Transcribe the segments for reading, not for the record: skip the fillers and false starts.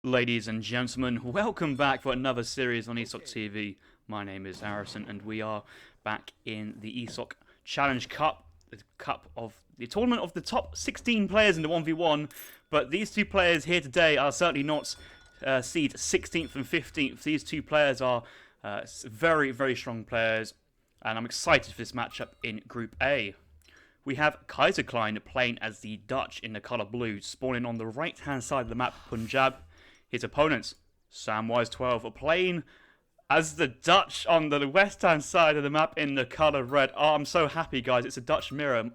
Ladies and gentlemen, welcome back for another series on ESOC TV. My name is Harrison, and we are back in the ESOC Challenge Cup, the tournament of the top 16 players in the 1v1. But these two players here today are certainly not seed 16th and 15th. These two players are very, very strong players, and I'm excited for this matchup in Group A. We have Kaiserklein playing as the Dutch in the colour blue, spawning on the right-hand side of the map, Punjab. His opponents, Samwise12, are playing as the Dutch on the west-hand side of the map in the colour red. Oh, I'm so happy, guys. It's a Dutch mirror.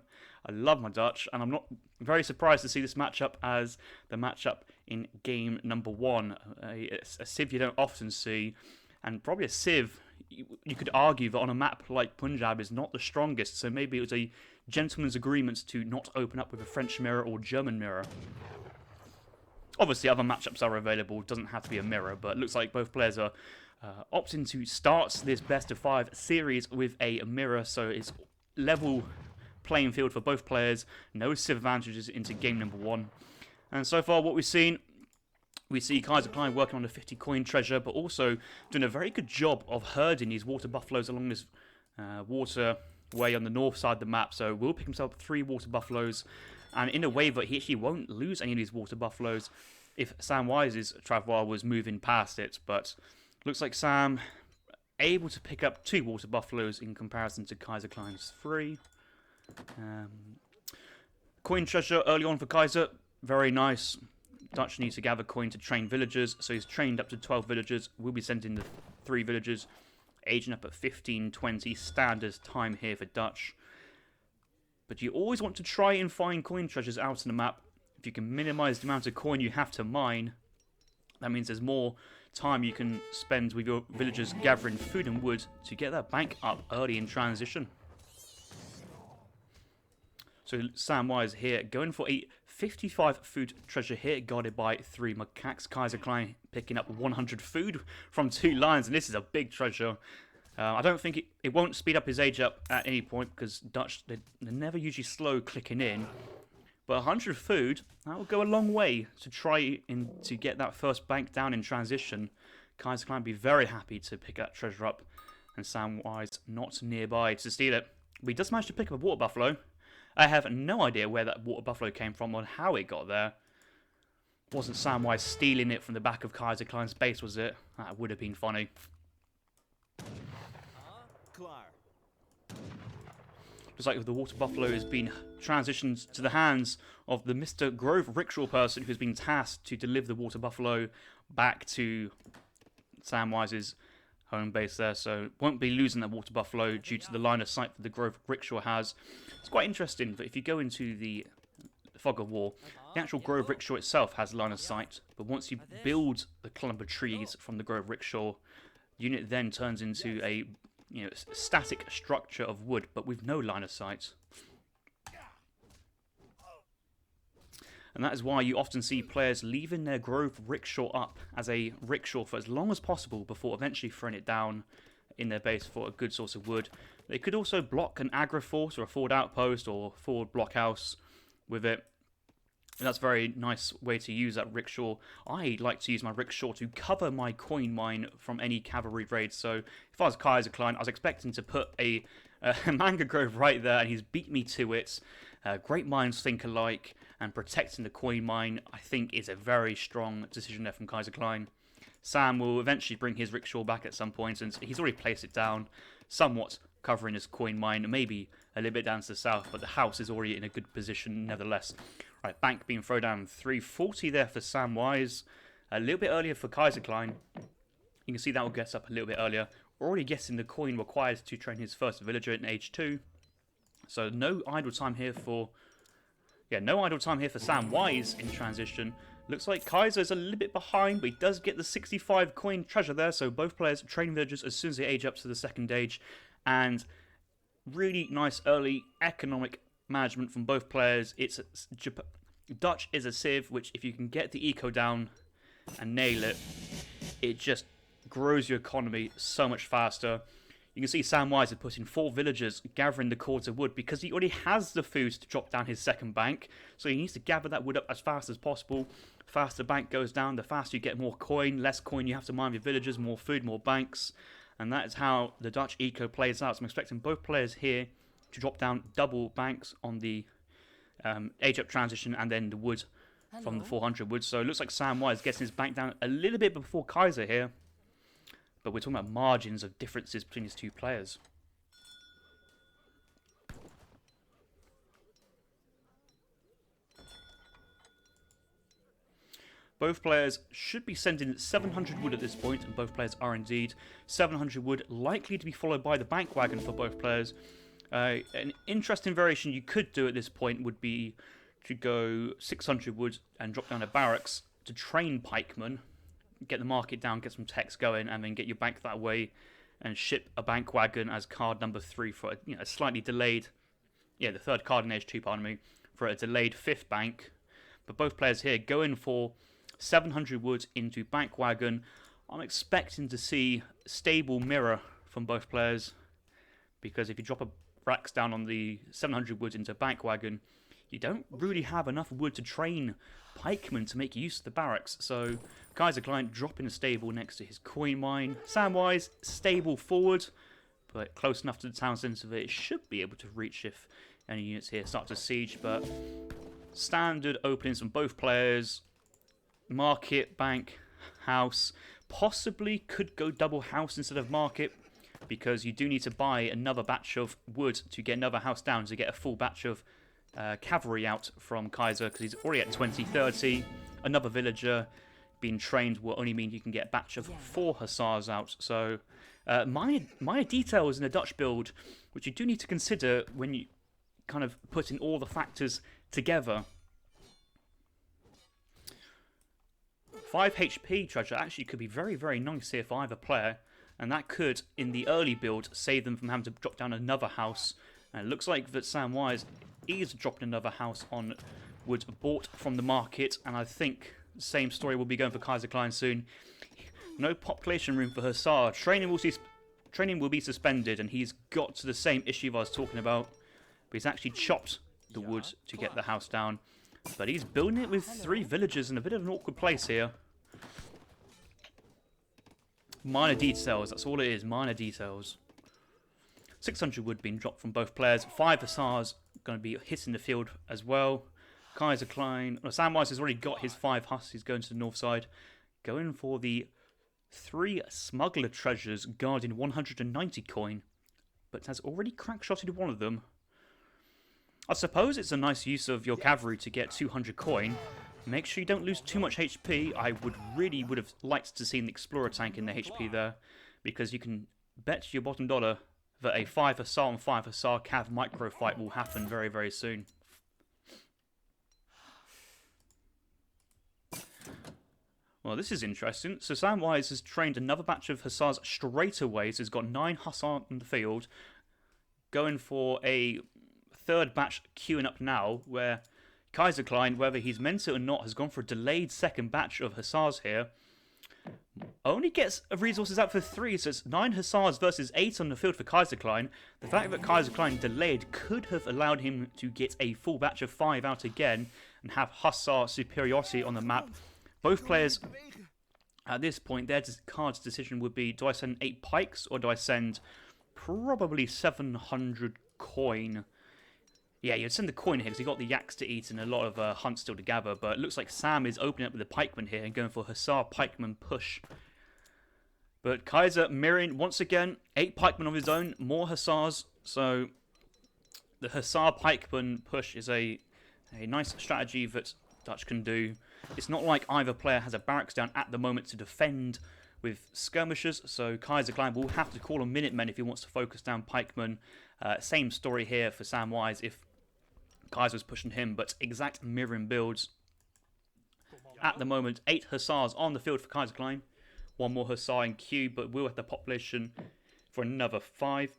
I love my Dutch, and I'm not very surprised to see this matchup as the matchup in game number 1. A Civ you don't often see, and probably a Civ you could argue that on a map like Punjab is not the strongest, so maybe it was a gentleman's agreement to not open up with a French mirror or German mirror. Obviously, other matchups are available. It doesn't have to be a mirror, but it looks like both players are opting to start this best-of-5 series with a mirror, so it's level playing field for both players. No disadvantages into game number 1. And so far, what we've seen, we see Kaiserklein working on the 50 coin treasure, but also doing a very good job of herding these water buffaloes along this waterway on the north side of the map. So we'll pick himself 3 water buffaloes. And in a way that he actually won't lose any of these water buffaloes if Samwise's Travois was moving past it. But looks like Sam able to pick up 2 water buffaloes in comparison to Kaiserklein's 3. Coin treasure early on for Kaiser. Very nice. Dutch needs to gather coin to train villagers. So he's trained up to 12 villagers. We'll be sending the 3 villagers. Aging up at 15-20. Standard time here for Dutch. But you always want to try and find coin treasures out on the map. If you can minimize the amount of coin you have to mine, that means there's more time you can spend with your villagers gathering food and wood to get that bank up early in transition. So Samwise here going for a 55 food treasure here, guarded by 3 macaques. Kaiserklein picking up 100 food from 2 lions, and this is a big treasure. I don't think it won't speed up his age up at any point, because Dutch, they're never usually slow clicking in. But 100 food, that will go a long way to try to get that first bank down in transition. Kaiserklein will be very happy to pick that treasure up, and Samwise not nearby to steal it. But he does manage to pick up a water buffalo. I have no idea where that water buffalo came from or how it got there. Wasn't Samwise stealing it from the back of Kaiserklein's base, was it? That would have been funny. Just like the water buffalo has been transitioned to the hands of the Mr. Grove Rickshaw person who's been tasked to deliver the water buffalo back to Samwise's home base there. So won't be losing that water buffalo due to the line of sight that the Grove Rickshaw has. It's quite interesting that if you go into the Fog of War, the actual Grove Rickshaw itself has line of sight, but once you build the clump of trees from the Grove Rickshaw, the unit then turns into a static structure of wood, but with no line of sight. And that is why you often see players leaving their Grove Rickshaw up as a rickshaw for as long as possible before eventually throwing it down in their base for a good source of wood. They could also block an aggro force or a forward outpost or forward blockhouse with it. And that's a very nice way to use that rickshaw. I like to use my rickshaw to cover my coin mine from any cavalry raids. So if I was Kaiserklein, I was expecting to put a manga grove right there, and he's beat me to it. Great minds think alike, and protecting the coin mine, I think, is a very strong decision there from Kaiserklein. Sam will eventually bring his rickshaw back at some point, and he's already placed it down, somewhat covering his coin mine, maybe a little bit down to the south, but the house is already in a good position nevertheless. Right, bank being thrown down, 340 there for Samwise. A little bit earlier for Kaiserklein. You can see that will get up a little bit earlier. Already getting the coin required to train his first villager in age 2. So no idle time here for Samwise in transition. Looks like Kaiser's a little bit behind, but he does get the 65 coin treasure there. So both players train villagers as soon as they age up to the second age. And really nice early economic management from both players. Dutch is a Civ, which if you can get the eco down and nail it, it just grows your economy so much faster. You can see Samwise has put in 4 villagers gathering the cords of wood because he already has the food to drop down his second bank. So he needs to gather that wood up as fast as possible. The faster the bank goes down, the faster you get more coin. Less coin you have to mine with your villagers, more food, more banks. And that is how the Dutch eco plays out. So I'm expecting both players here to drop down double banks on the age up transition and then the wood from the 400 wood. So it looks like Samwise getting his bank down a little bit before Kaiser here. But we're talking about margins of differences between these two players. Both players should be sending 700 wood at this point, and both players are indeed. 700 wood likely to be followed by the bank wagon for both players. An interesting variation you could do at this point would be to go 600 wood and drop down a barracks to train pikemen. Get the market down, get some techs going, and then get your bank that way, and ship a bank wagon as card number 3 for a slightly delayed, the third card in age 2, pardon me, for a delayed 5th bank. But both players here going for 700 wood into bank wagon. I'm expecting to see stable mirror from both players, because if you drop a racks down on the 700 wood into bank wagon, you don't really have enough wood to train pikemen to make use of the barracks. So Kaiserklein dropping a stable next to his coin mine. Samwise stable forward, but close enough to the town centre that it should be able to reach if any units here start to siege. But standard openings from both players. Market, bank, house. Possibly could go double house instead of market, because you do need to buy another batch of wood to get another house down to get a full batch of cavalry out from Kaiser, because he's already at 20, 30. Another villager being trained will only mean you can get a batch of 4 hussars out. So minor details in a Dutch build, which you do need to consider when you kind of putting all the factors together. 5 HP treasure actually could be very, very nice here for either player, and that could, in the early build, save them from having to drop down another house. And it looks like that Samwise is dropping another house on wood bought from the market, and I think the same story will be going for Kaiserklein soon. No population room for Hussar. Training will be suspended, and he's got to the same issue I was talking about, but he's actually chopped the wood to get the house down. But he's building it with 3 villagers in a bit of an awkward place here. Minor details, that's all it is, minor details. 600 wood being dropped from both players. 5 hussars going to be hitting the field as well. Kaiserklein, Samwise has already got his 5 huss. He's going to the north side. Going for the 3 smuggler treasures guarding 190 coin. But has already crackshotted one of them. I suppose it's a nice use of your cavalry to get 200 coin. Make sure you don't lose too much HP. I would have liked to see an Explorer tank in the HP there, because you can bet your bottom dollar that a 5 hussar on 5 hussar cav micro fight will happen very, very soon. Well, this is interesting. So Samwise has trained another batch of hussars straight away, so he's got 9 hussars in the field. Going for a 3rd batch queuing up now, where Kaiserklein, whether he's meant it or not, has gone for a delayed 2nd batch of hussars here. Only gets resources out for 3, so it's 9 hussars versus 8 on the field for Kaiserklein. The fact that Kaiserklein delayed could have allowed him to get a full batch of 5 out again and have hussar superiority on the map. Both players, at this point, their card's decision would be, do I send 8 pikes or do I send probably 700 coin? Yeah, you'd send the coin here because you got the yaks to eat and a lot of hunts still to gather, but it looks like Sam is opening up with the pikemen here and going for Hussar pikeman push. But Kaiser mirroring once again, 8 pikemen of his own, more Hussars, so the Hussar pikeman push is a nice strategy that Dutch can do. It's not like either player has a barracks down at the moment to defend with skirmishers, so Kaiserklein will have to call on Minutemen if he wants to focus down pikemen. Same story here for Samwise if Kaiser was pushing him, but exact mirroring builds. At the moment, 8 Hussars on the field for Kaiserklein. 1 more Hussar in queue, but we'll have the population for another 5.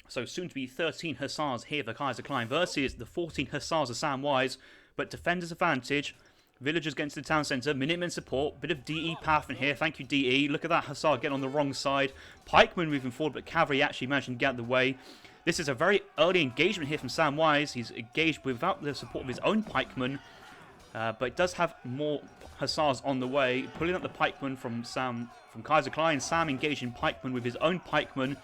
So soon to be 13 Hussars here for Kaiserklein versus the 14 Hussars of Samwise, but defender's advantage. Villagers get into the town centre. Minutemen support. Bit of DE path in here. Thank you, DE. Look at that Hussar getting on the wrong side. Pikemen moving forward, but cavalry actually managed to get out of the way. This is a very early engagement here from Samwise. He's engaged without the support of his own pikemen. But it does have more Hussars on the way. Pulling up the pikemen from Kaiserklein. Sam engaging pikemen with his own pikemen.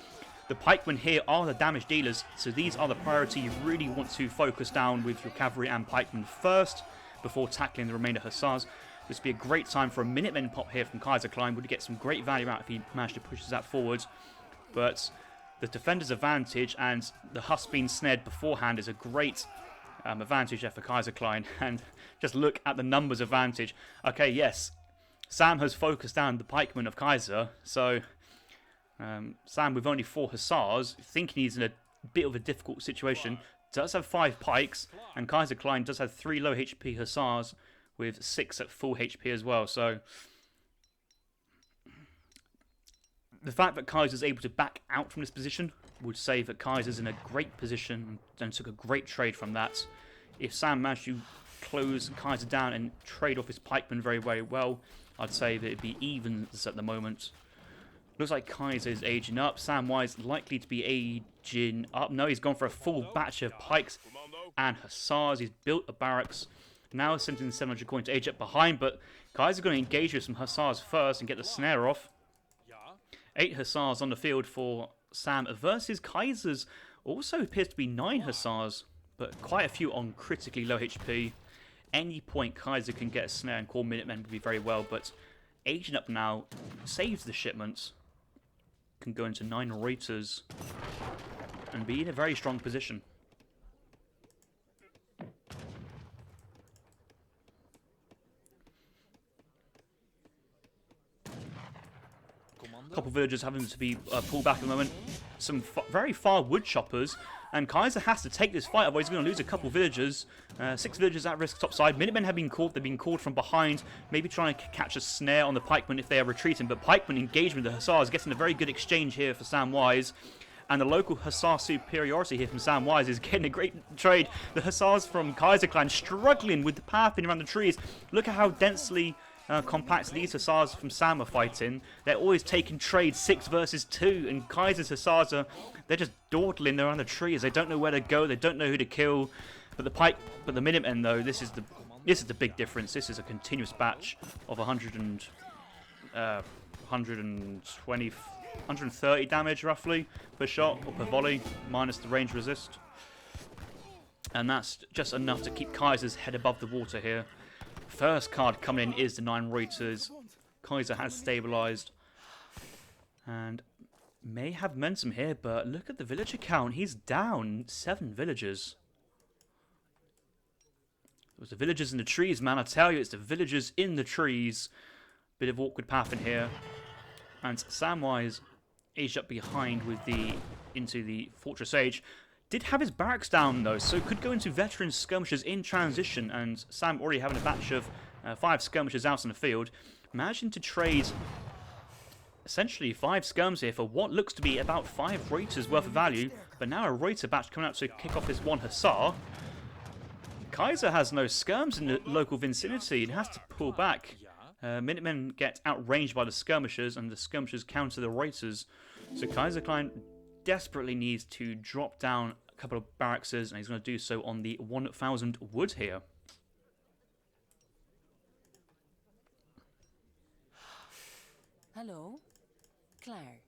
The pikemen here are the damage dealers, so these are the priority you really want to focus down with your cavalry and pikemen first, before tackling the remainder Hussars. This would be a great time for a Minutemen pop here from Kaiserklein. Would get some great value out if he managed to push that forward. But the defender's advantage and the Huss being snared beforehand is a great advantage there for Kaiserklein. And just look at the numbers advantage. Okay, yes, Sam has focused down the pikemen of Kaiser, so Sam with only 4 Hussars, thinking he's in a bit of a difficult situation, does have 5 pikes, and Kaiserklein does have 3 low HP Hussars with 6 at full HP as well. So the fact that Kaiser's able to back out from this position would say that Kaiser's in a great position and took a great trade from that. If Sam managed to close Kaiser down and trade off his pikemen very, very well, I'd say that it'd be evens at the moment. Looks like Kaiser is aging up. Samwise likely to be aging up. No, he's gone for a full batch of pikes and Hussars. He's built a barracks. Now sending 700 coin to age up behind, but Kaiser's going to engage with some Hussars first and get the snare off. 8 Hussars on the field for Sam versus Kaiser's also appears to be 9 Hussars, but quite a few on critically low HP. Any point Kaiser can get a snare and call Minutemen would be very well, but aging up now saves the shipments. Can go into 9 Reuters and be in a very strong position. A couple of villagers having to be pulled back at the moment. Some very far wood choppers, and Kaiser has to take this fight, otherwise he's going to lose a couple of villagers. 6 villagers at risk topside. Minutemen have been caught. They've been called from behind, maybe trying to catch a snare on the pikemen if they are retreating. But pikemen engagement with the Hussars, getting a very good exchange here for Samwise. And the local Hussar superiority here from Samwise is getting a great trade. The Hussars from Kaiserklein struggling with the pathing around the trees. Look at how densely compact these Hussars from Sam are fighting. They're always taking trades 6 versus 2, and Kaiser's Hussars they're just dawdling around the trees. They don't know where to go. They don't know who to kill. But the Minutemen though, this is the big difference. This is a continuous batch of 130 damage roughly per shot or per volley, minus the range resist, and that's just enough to keep Kaiser's head above the water here. First card coming in is the 9 Reuters. Kaiser has stabilised and may have momentum here, but look at the villager count. He's down 7 villagers. It was the villagers in the trees, man. I tell you, it's the villagers in the trees. Bit of awkward path in here. And Samwise aged up behind with into the Fortress Age. Did have his barracks down though, so could go into veteran skirmishers in transition, and Sam already having a batch of 5 skirmishers out in the field, managing to trade essentially 5 skirms here for what looks to be about 5 Reuters worth of value, but now a Reuter batch coming out to kick off his 1 Hussar. Kaiser has no skirms in the local vicinity and has to pull back. Minutemen get outranged by the skirmishers, and the skirmishers counter the Reuters, so Kaiserklein desperately needs to drop down a couple of barracks, and he's going to do so on the 1000 wood here. Hello, Claire.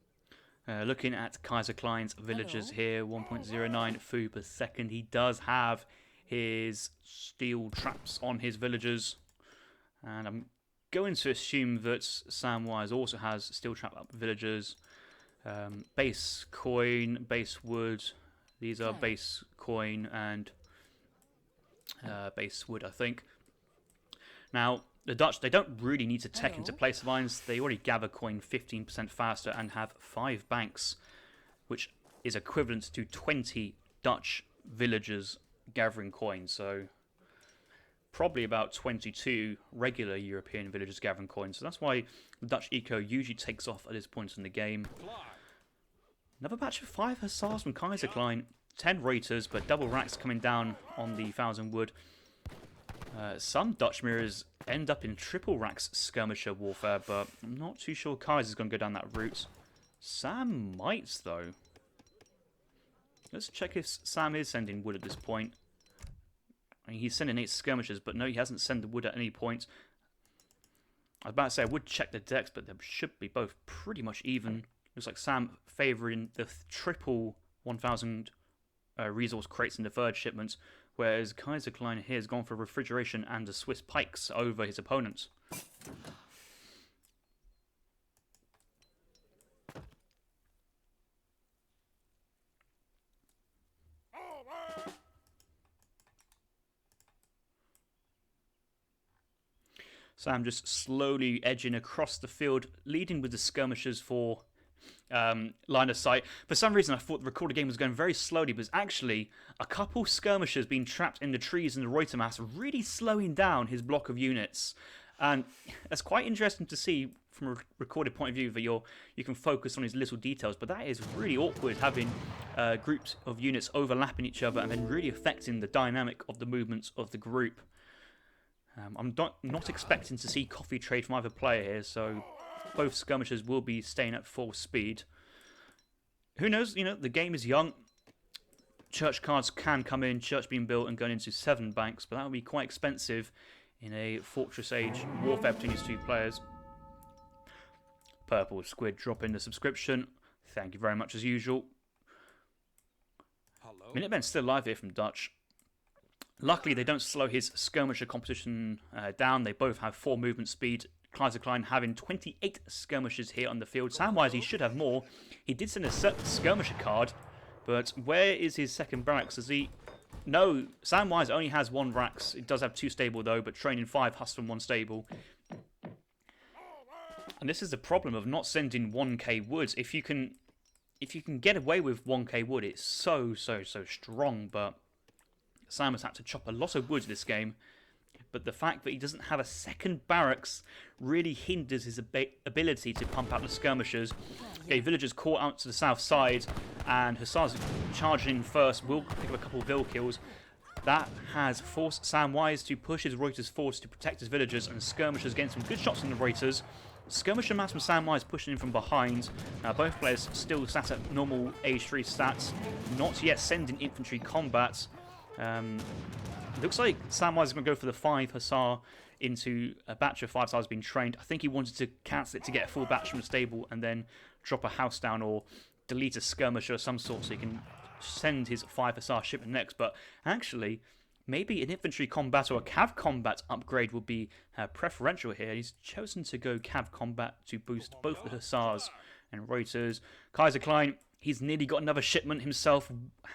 Looking at Kaiserklein's villagers here, 1.09 food per second. He does have his steel traps on his villagers, and I'm going to assume that Samwise also has steel trap up villagers. Base coin, base wood. These are base coin and base wood, I think. Now, the Dutch, they don't really need to tech into place lines. They already gather coin 15% faster and have 5 banks, which is equivalent to 20 Dutch villagers gathering coins. So probably about 22 regular European villagers gathering coins. So that's why the Dutch eco usually takes off at this point in the game. Another batch of 5 Hussars from Kaiserklein. 10 Reuters, but double racks coming down on the 1000 wood. Some Dutch mirrors end up in triple racks skirmisher warfare, but I'm not too sure Kaiser's going to go down that route. Sam might, though. Let's check if Sam is sending wood at this point. I mean, he's sending 8 skirmishers, but no, he hasn't sent the wood at any point. I was about to say I would check the decks, but they should be both pretty much even. Looks like Sam favouring the triple 1,000 resource crates in the third shipment, whereas Kaiserklein here has gone for refrigeration and the Swiss pikes over his opponents. Sam just slowly edging across the field, leading with the skirmishers for line of sight. For some reason, I thought the recorded game was going very slowly, but it's actually a couple skirmishers being trapped in the trees in the Reuter mass, really slowing down his block of units. And that's quite interesting to see from a recorded point of view that you can focus on these little details, but that is really awkward having groups of units overlapping each other and then really affecting the dynamic of the movements of the group. I'm not expecting to see coffee trade from either player here, so both skirmishers will be staying at full speed. Who knows, the game is young. Church cards can come in, church being built and going into 7 banks, but that would be quite expensive in a Fortress Age warfare between these two players. Purple Squid dropping the subscription. Thank you very much as usual. Hello. Minutemen's still alive here from Dutch. Luckily, they don't slow his skirmisher competition down. They both have 4 movement speed. Kaiserklein having 28 skirmishers here on the field. Samwise, he should have more. He did send a skirmisher card, but where is his second barracks? Does he... No, Samwise only has 1 racks. It does have 2 stable though, but training 5 hustle from 1 stable. And this is the problem of not sending 1k woods. If you can get away with 1k wood, it's so strong, but Sam has had to chop a lot of wood this game. But the fact that he doesn't have a second barracks really hinders his ability to pump out the skirmishers. Okay, villagers caught out to the south side, and Hussars charging in first will pick up a couple of Vil kills. That has forced Samwise to push his Reuters force to protect his villagers, and skirmishers getting some good shots on the Reuters. Skirmisher mass from Samwise pushing in from behind. Both players still sat at normal AoE3 stats, not yet sending infantry combat. Looks like Samwise is going to go for the 5 Hussar into a batch of 5 stars being trained. I think he wanted to cancel it to get a full batch from the stable and then drop a house down or delete a skirmisher of some sort so he can send his 5 Hussar shipment next. But actually, maybe an infantry combat or a cav combat upgrade would be preferential here. He's chosen to go cav combat to boost both the Hussars and Reuters. Kaiserklein, he's nearly got another shipment himself.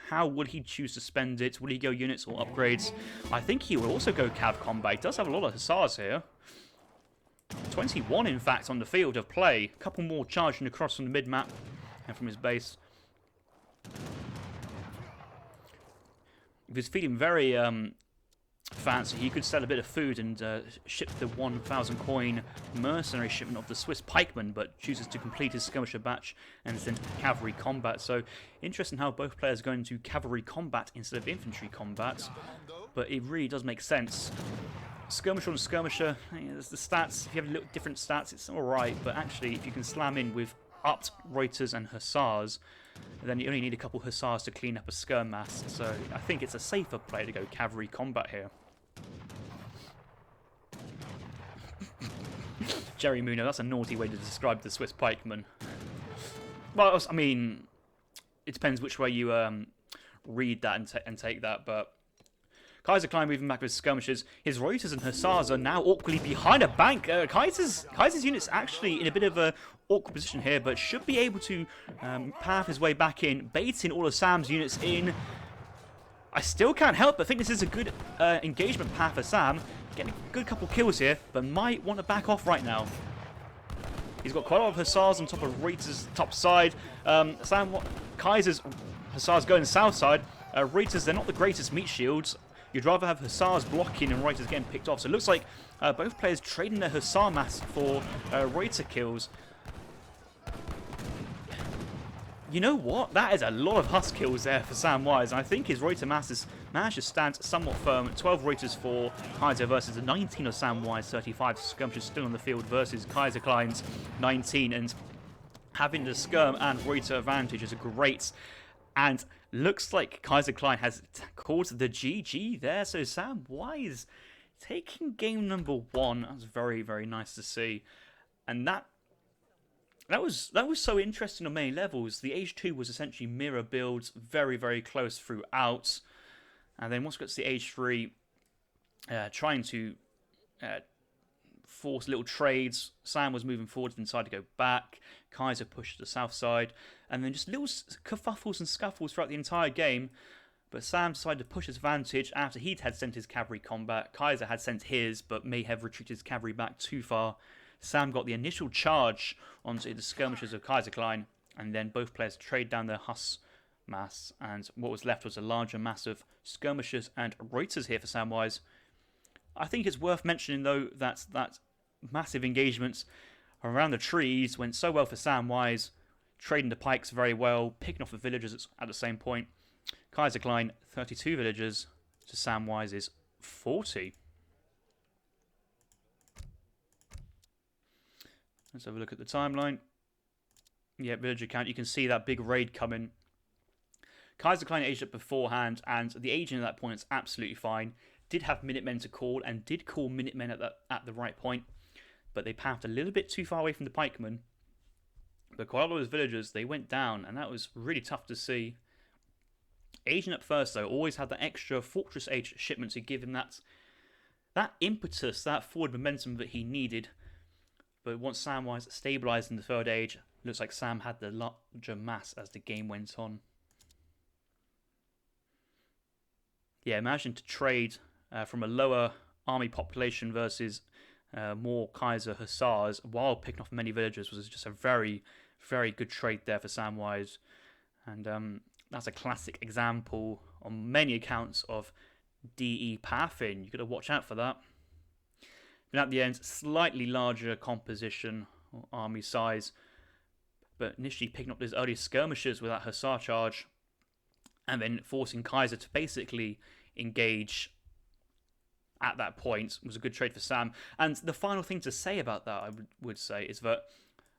How would he choose to spend it? Would he go units or upgrades? I think he will also go cav combat. He does have a lot of Hussars here. 21, in fact, on the field of play. A couple more charging across from the mid-map and from his base. If he's feeling very fancy, he could sell a bit of food and ship the 1,000 coin mercenary shipment of the Swiss pikemen, but chooses to complete his skirmisher batch and send cavalry combat. So interesting how both players go into cavalry combat instead of infantry combat, but it really does make sense. Skirmisher on skirmisher, there's the stats. If you have little different stats, it's alright, but actually if you can slam in with upped Reuters and Hussars, then you only need a couple Hussars to clean up a skirm mass. So I think it's a safer play to go cavalry combat here. Jerry Muno, that's a naughty way to describe the Swiss pikeman. Well, I mean, it depends which way you read that and take that, but Kaiserklein moving back with skirmishers. His Reuters and Hussars are now awkwardly behind a bank. Kaiser's unit's actually in a bit of a awkward position here, but should be able to path his way back in, baiting all of Sam's units in. I still can't help but think this is a good engagement path for Sam. Getting a good couple kills here, but might want to back off right now. He's got quite a lot of Hussars on top of Reuters' top side. Kaiser's Hussars going south side. Reuters, they're not the greatest meat shields. You'd rather have Hussars blocking and Reuters getting picked off. So it looks like both players trading their Hussar mass for Reuter kills. You know what? That is a lot of Huss kills there for Samwise. I think his Reuter mass is managed to stand somewhat firm. 12 Reuters for Kaiser versus the 19 of Samwise12. Skirmishers still on the field versus Kaiserklein's 19. And having the skirm and Reuter advantage is great. And looks like Kaiserklein has called the GG there. So Samwise taking game number 1. That was very, very nice to see. And that was so interesting on many levels. The Age 2 was essentially mirror builds, very, very close throughout. And then once we got to the Age 3, trying to force little trades. Sam was moving forward and decided to go back. Kaiser pushed to the south side. And then just little kerfuffles and scuffles throughout the entire game. But Sam decided to push his advantage after he had sent his cavalry combat. Kaiser had sent his, but may have retreated his cavalry back too far. Sam got the initial charge onto the skirmishers of Kaiserklein, and then both players trade down their Huss mass, and what was left was a larger mass of skirmishers and Reuters here for Samwise. I think it's worth mentioning, though, that massive engagements around the trees went so well for Samwise, trading the pikes very well, picking off the villagers at the same point. Kaiserklein, 32 villagers to Samwise's 40. Let's have a look at the timeline. Yeah, villager count. You can see that big raid coming. Kaiserklein aged up beforehand, and the aging at that point is absolutely fine. Did have Minutemen to call, and did call Minutemen at the right point, but they pathed a little bit too far away from the pikemen. But quite a lot of those villagers, they went down, and that was really tough to see. Aging up first, though, always had that extra Fortress Age shipment to give him that impetus, that forward momentum that he needed. But once Samwise stabilised in the third age, looks like Sam had the larger mass as the game went on. Yeah, imagine to trade from a lower army population versus more Kaiser Hussars while picking off many villagers was just a very, very good trade there for Samwise. And that's a classic example on many accounts of DE pathing. You've got to watch out for that. And at the end, slightly larger composition or army size, but initially picking up those early skirmishers with that Hussar charge, and then forcing Kaiser to basically engage at that point was a good trade for Sam. And the final thing to say about that, I would say, is that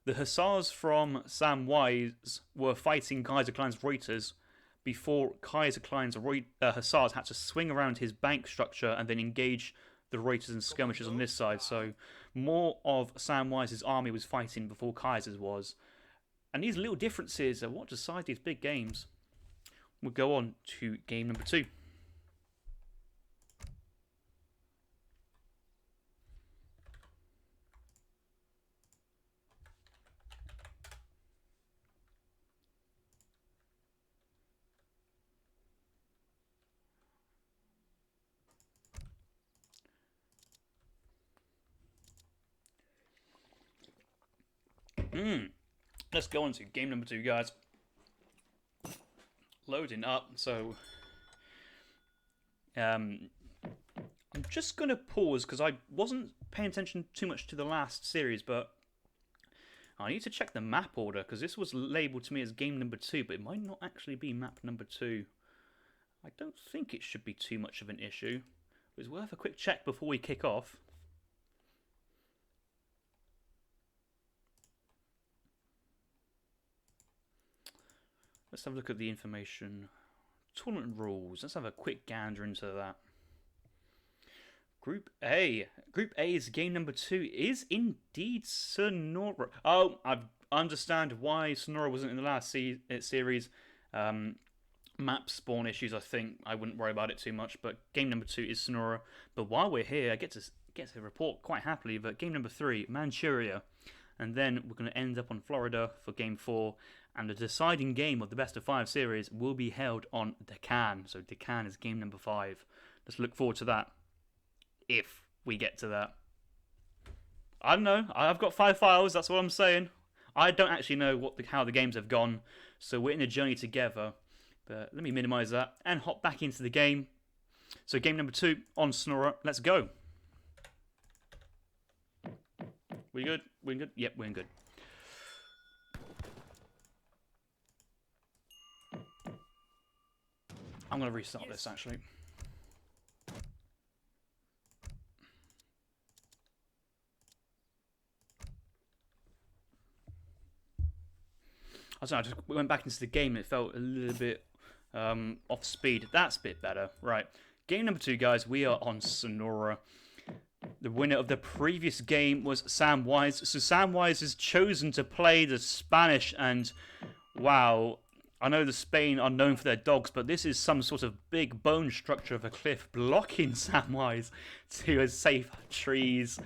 the Hussars from Samwise were fighting Kaiserklein's Reuters before Kaiserklein's Hussars had to swing around his bank structure and then engage the Reuters and skirmishers on this side. So more of Samwise's army was fighting before Kaiser's was. And these little differences are what decide these big games. We'll go on to game number 2. Let's go on to game number 2, guys. Loading up, so I'm just going to pause because I wasn't paying attention too much to the last series, but I need to check the map order because this was labelled to me as game number 2, but it might not actually be map number 2. I don't think it should be too much of an issue. It's worth a quick check before we kick off. Let's have a look at the information. Tournament rules. Let's have a quick gander into that. Group A. Group A's game number 2 is indeed Sonora. Oh, I understand why Sonora wasn't in the last series. Map spawn issues, I think. I wouldn't worry about it too much, but game number 2 is Sonora. But while we're here, I get to report quite happily that game number 3, Manchuria. And then we're going to end up on Florida for game 4. And the deciding game of the best of 5 series will be held on Deccan. So Deccan is game number 5. Let's look forward to that. If we get to that. I don't know. I've got 5 files. That's what I'm saying. I don't actually know how the games have gone. So we're in a journey together. But let me minimize that and hop back into the game. So game number 2 on Sonora. Let's go. We good? We good? Yep, we're good. I'm going to restart this, actually. I don't know, I just went back into the game and it felt a little bit off speed. That's a bit better. Right. Game number 2, guys. We are on Sonora. The winner of the previous game was Samwise. So Samwise has chosen to play the Spanish, and wow, I know the Spain are known for their dogs, but this is some sort of big bone structure of a cliff blocking Samwise to a safe trees,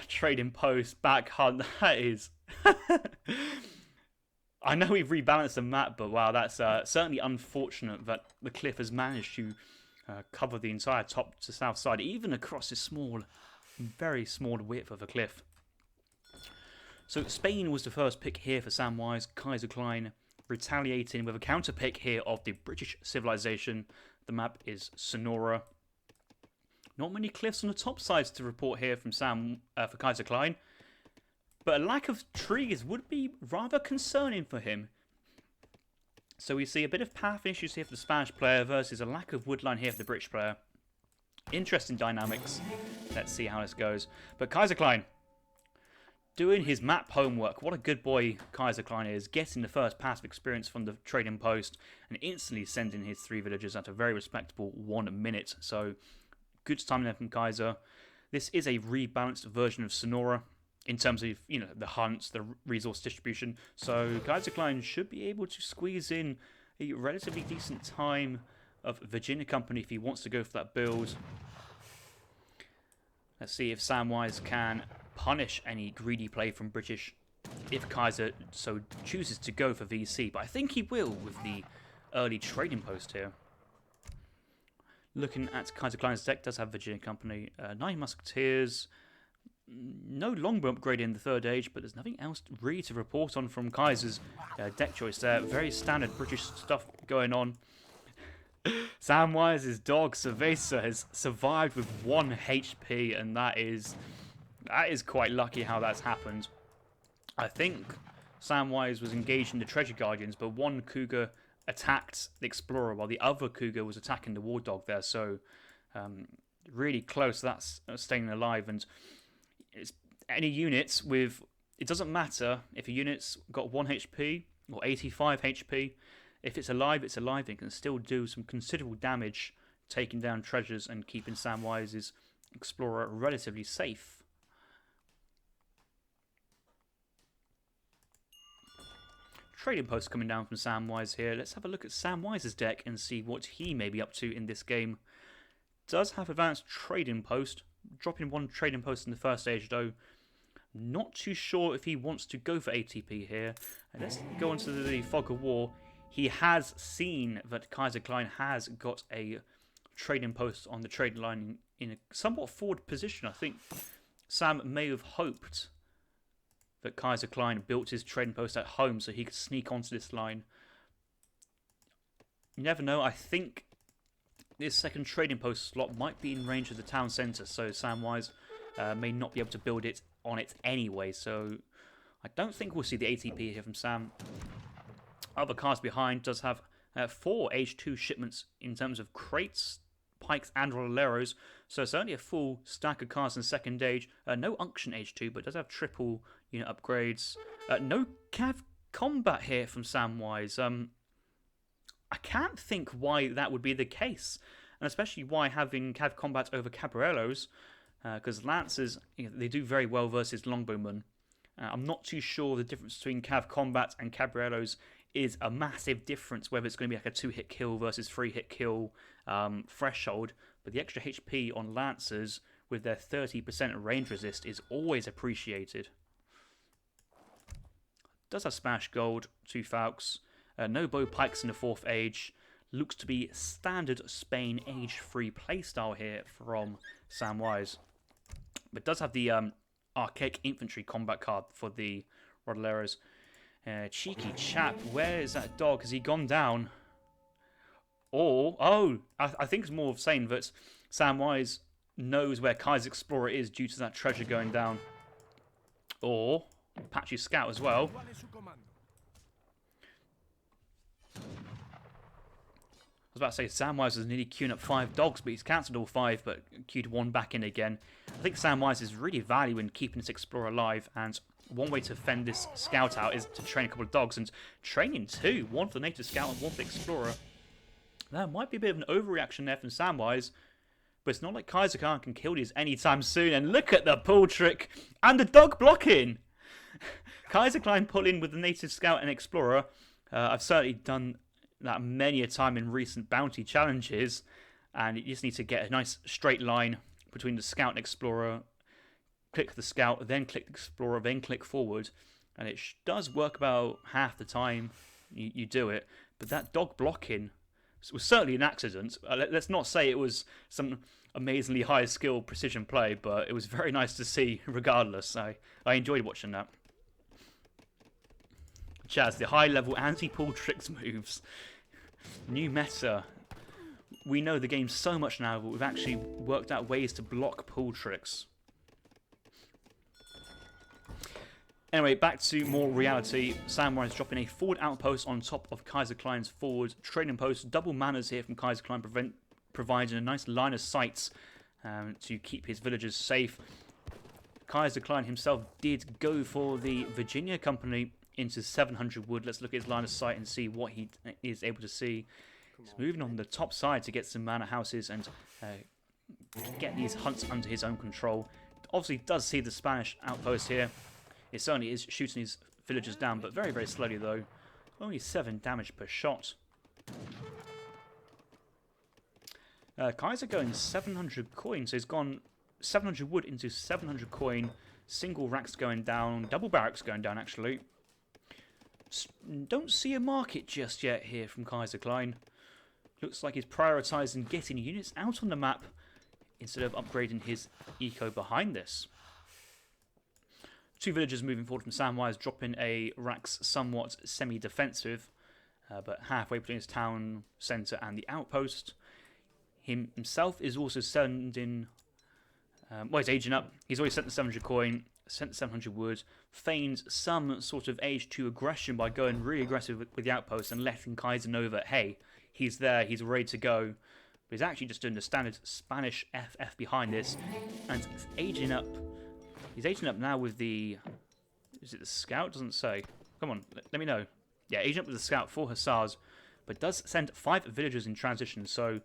trading post, back hunt. That is... I know we've rebalanced the map, but wow, that's certainly unfortunate that the cliff has managed to cover the entire top to south side, even across this small, very small width of a cliff. So Spain was the first pick here for Samwise. Kaiserklein retaliating with a counter pick here of the British civilization. The map is Sonora. Not many cliffs on the top sides to report here from for Kaiserklein, but a lack of trees would be rather concerning for him. So we see a bit of path issues here for the Spanish player versus a lack of woodline here for the British player. Interesting dynamics. Let's see how this goes. But Kaiserklein doing his map homework. What a good boy Kaiserklein is. Getting the first passive experience from the trading post and instantly sending his 3 villagers at a very respectable 1 minute. So good timing there from Kaiser. This is a rebalanced version of Sonora in terms of, you know, the hunts, the resource distribution. So Kaiserklein should be able to squeeze in a relatively decent time of Virginia Company if he wants to go for that build. Let's see if Samwise can punish any greedy play from British if Kaiser so chooses to go for VC. But I think he will with the early trading post here. Looking at Kaiserklein's deck, does have Virginia Company, 9 Musketeers, no longbow upgrade in the 3rd age, but there's nothing else really to report on from Kaiser's deck choice there. Very standard British stuff going on. Samwise's dog, Cerveza, has survived with 1 HP, and that is quite lucky how that's happened. I think Samwise was engaged in the Treasure Guardians, but one Cougar attacked the Explorer while the other Cougar was attacking the War Dog there, so really close. That's staying alive. And it's any units with... It doesn't matter if a unit's got 1 HP or 85 HP. If it's alive, it's alive. It can still do some considerable damage, taking down treasures and keeping Samwise's Explorer relatively safe. Trading post coming down from Samwise here. Let's have a look at Samwise's deck and see what he may be up to in this game. Does have advanced trading post, dropping 1 trading post in the 1st stage though. Not too sure if he wants to go for ATP here. And let's go on to the Fog of War. He has seen that Kaiserklein has got a trading post on the trading line in a somewhat forward position. I think Sam may have hoped that Kaiserklein built his trading post at home so he could sneak onto this line. You never know. I think this 2nd trading post slot might be in range of the town centre, so Samwise may not be able to build it on it anyway. So I don't think we'll see the ATP here from Sam. Other cards behind does have 4 Age 2 shipments in terms of crates, pikes and rolleros. So certainly a full stack of cards in 2nd age. No Unction Age 2, but does have triple unit upgrades. No Cav Combat here from Samwise. I can't think why that would be the case. And especially why having Cav Combat over Cabrieros. Because Lancers, they do very well versus Longbowmen. I'm not too sure the difference between Cav Combat and Cabrieros is a massive difference, whether it's going to be like a 2-hit kill versus 3-hit kill threshold. But the extra HP on Lancers with their 30% range resist is always appreciated. Does have Smash Gold, 2 Falcons, no bow pikes in the 4th age. Looks to be standard Spain Age 3 playstyle here from Samwise. But does have the Archaic Infantry combat card for the Rodoleros. Cheeky chap, where is that dog? Has he gone down? Or, I think it's more of saying that Samwise knows where Kaiser's Explorer is due to that treasure going down. Or Patchy Scout as well. I was about to say Samwise has nearly queued up 5 dogs, but he's cancelled all 5, but queued 1 back in again. I think Samwise is really valuing keeping this Explorer alive, and one way to fend this scout out is to train a couple of dogs, and training two, one for the native scout and one for the explorer. That might be a bit of an overreaction there from Samwise, but it's not like Kaiserklein can kill these anytime soon. And look at the pull trick and the dog blocking. Kaiserklein pulling with the native scout and explorer. I've certainly done that many a time in recent bounty challenges, and you just need to get a nice straight line between the scout and explorer. Click the scout, then click the explorer, then click forward, and it does work about half the time you do it. But that dog blocking was certainly an accident. Let's not say it was some amazingly high skill precision play, but it was very nice to see regardless. I enjoyed watching that. Chaz, the high level anti-pull tricks moves. New meta. We know the game so much now, but we've actually worked out ways to block pull tricks. Anyway, back to more reality. Samwise dropping a forward outpost on top of Kaiserklein's forward trading post. Double manners here from Kaiserklein, providing a nice line of sight to keep his villagers safe. Kaiserklein himself did go for the Virginia Company into 700 wood. Let's look at his line of sight and see what he is able to see. He's moving on the top side to get some manor houses and get these hunts under his own control. Obviously does see the Spanish outpost here. It certainly is shooting his villagers down, but very, very slowly though. Only 7 damage per shot. Kaiser going 700 coin, so he's gone 700 wood into 700 coin. Single racks going down, double barracks going down actually. Don't see a market just yet here from Kaiserklein. Looks like he's prioritising getting units out on the map instead of upgrading his eco behind this. 2 villagers moving forward from Samwise, dropping a racks somewhat semi-defensive, but halfway between his town centre and the outpost. Himself is also sending... well, he's aging up. He's already sent the 700 coin, sent the 700 wood, feigned some sort of age 2 aggression by going really aggressive with the outpost and letting Kaiser know that, hey, he's there, he's ready to go. But he's actually just doing the standard Spanish FF behind this, and aging up. He's aging up now with the... Is it the scout? Doesn't say. Come on, let me know. Yeah, aging up with the scout for Hussars, but does send 5 villagers in transition, so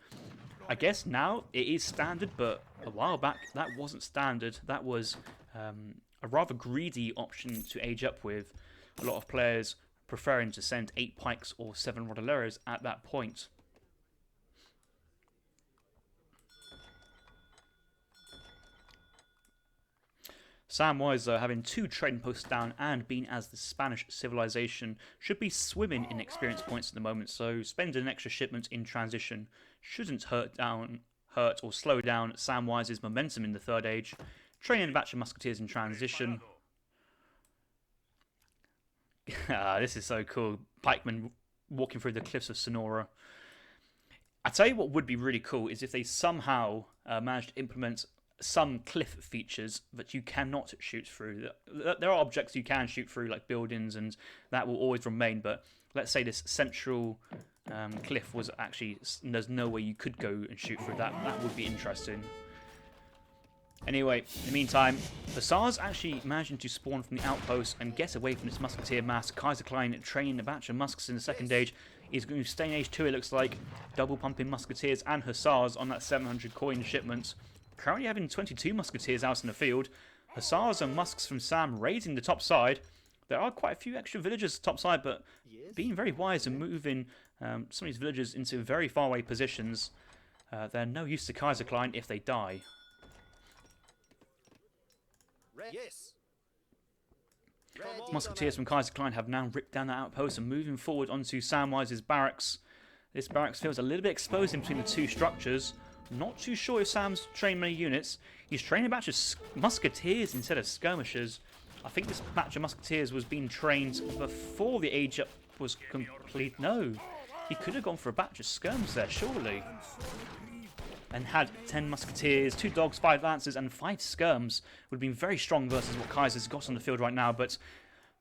I guess now it is standard, but a while back that wasn't standard. That was a rather greedy option to age up with. A lot of players preferring to send 8 pikes or 7 rodoleros at that point. Samwise, having 2 trading posts down and being as the Spanish civilization, should be swimming in experience points at the moment, so spending an extra shipment in transition shouldn't hurt or slow down Samwise's momentum in the Third Age. Training a batch of musketeers in transition. This is so cool. Pikemen walking through the cliffs of Sonora. I tell you what would be really cool is if they somehow managed to implement some cliff features that you cannot shoot through. There are objects you can shoot through, like buildings, and that will always remain, but let's say this central cliff was actually, there's no way you could go and shoot through that. That would be interesting. Anyway, in the meantime, Hussars actually managing to spawn from the outpost and get away from this musketeer mass. Kaiserklein training a batch of musks in the second age. He's going to stay in age 2, it looks like, double pumping musketeers and Hussars on that 700 coin shipment. Currently having 22 musketeers out in the field. Hussars and musks from Sam raiding the top side. There are quite a few extra villagers top side, but being very wise and moving some of these villagers into very far away positions. They're no use to Kaiserklein if they die. Yes. Musketeers from Kaiserklein have now ripped down that outpost and moving forward onto Samwise's barracks. This barracks feels a little bit exposed in between the 2 structures. Not too sure if Sam's trained many units. He's training a batch of musketeers instead of skirmishers. I think this batch of musketeers was being trained before the age up was complete. No, he could have gone for a batch of skirms there, surely. And had 10 musketeers, 2 dogs, 5 lancers, and 5 skirms. Would have been very strong versus what Kaiser's got on the field right now, but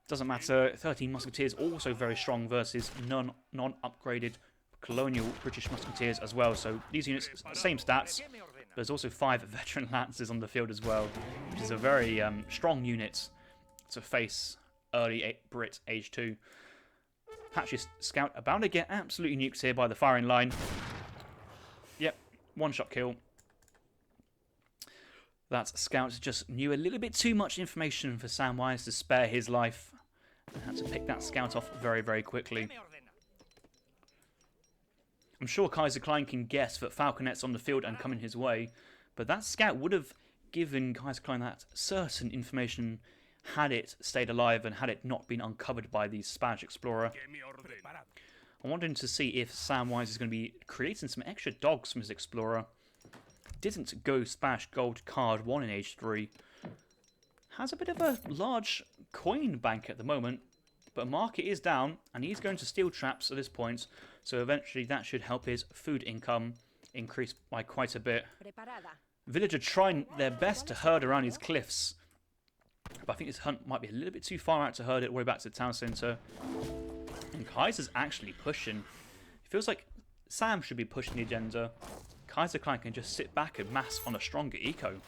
doesn't matter. 13 musketeers also very strong versus non-upgraded colonial British musketeers as well. So these units, same stats. There's also 5 veteran lancers on the field as well, which is a very strong unit to face early Brit Age 2. Patchy Scout about to get absolutely nuked here by the firing line. Yep, one-shot kill. That Scout just knew a little bit too much information for Samwise to spare his life. And had to pick that Scout off very, very quickly. I'm sure Kaiserklein can guess that Falconet's on the field and coming his way, but that Scout would have given Kaiserklein that certain information had it stayed alive and had it not been uncovered by the Spanish explorer. I'm wondering to see if Samwise is going to be creating some extra dogs from his explorer. Didn't go Spanish gold card 1 in Age 3. Has a bit of a large coin bank at the moment, but market is down and he's going to steel traps at this point, so eventually that should help his food income increase by quite a bit. Villager trying their best to herd around these cliffs, but I think this hunt might be a little bit too far out to herd it all the way back to the town centre. And Kaiser's actually pushing. It feels like Sam should be pushing the agenda. Kaiserklein can just sit back and mass on a stronger eco.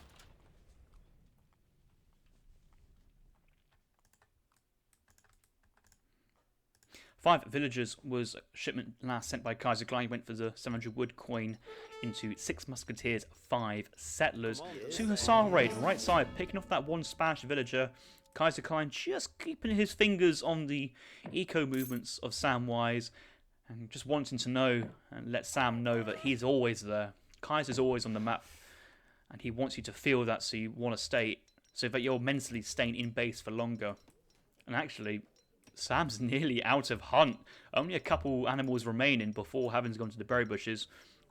Five villagers was shipment last sent by Kaiserklein. Went for the 700 wood coin into 6 musketeers, 5 settlers. 2 hussar raid right side, picking off that 1 Spanish villager. Kaiserklein just keeping his fingers on the eco movements of Samwise and just wanting to know and let Sam know that he's always there. Kaiser's always on the map and he wants you to feel that, so you want to stay, so that you're mentally staying in base for longer. And actually, Sam's nearly out of hunt. Only a couple animals remaining before having to go into the berry bushes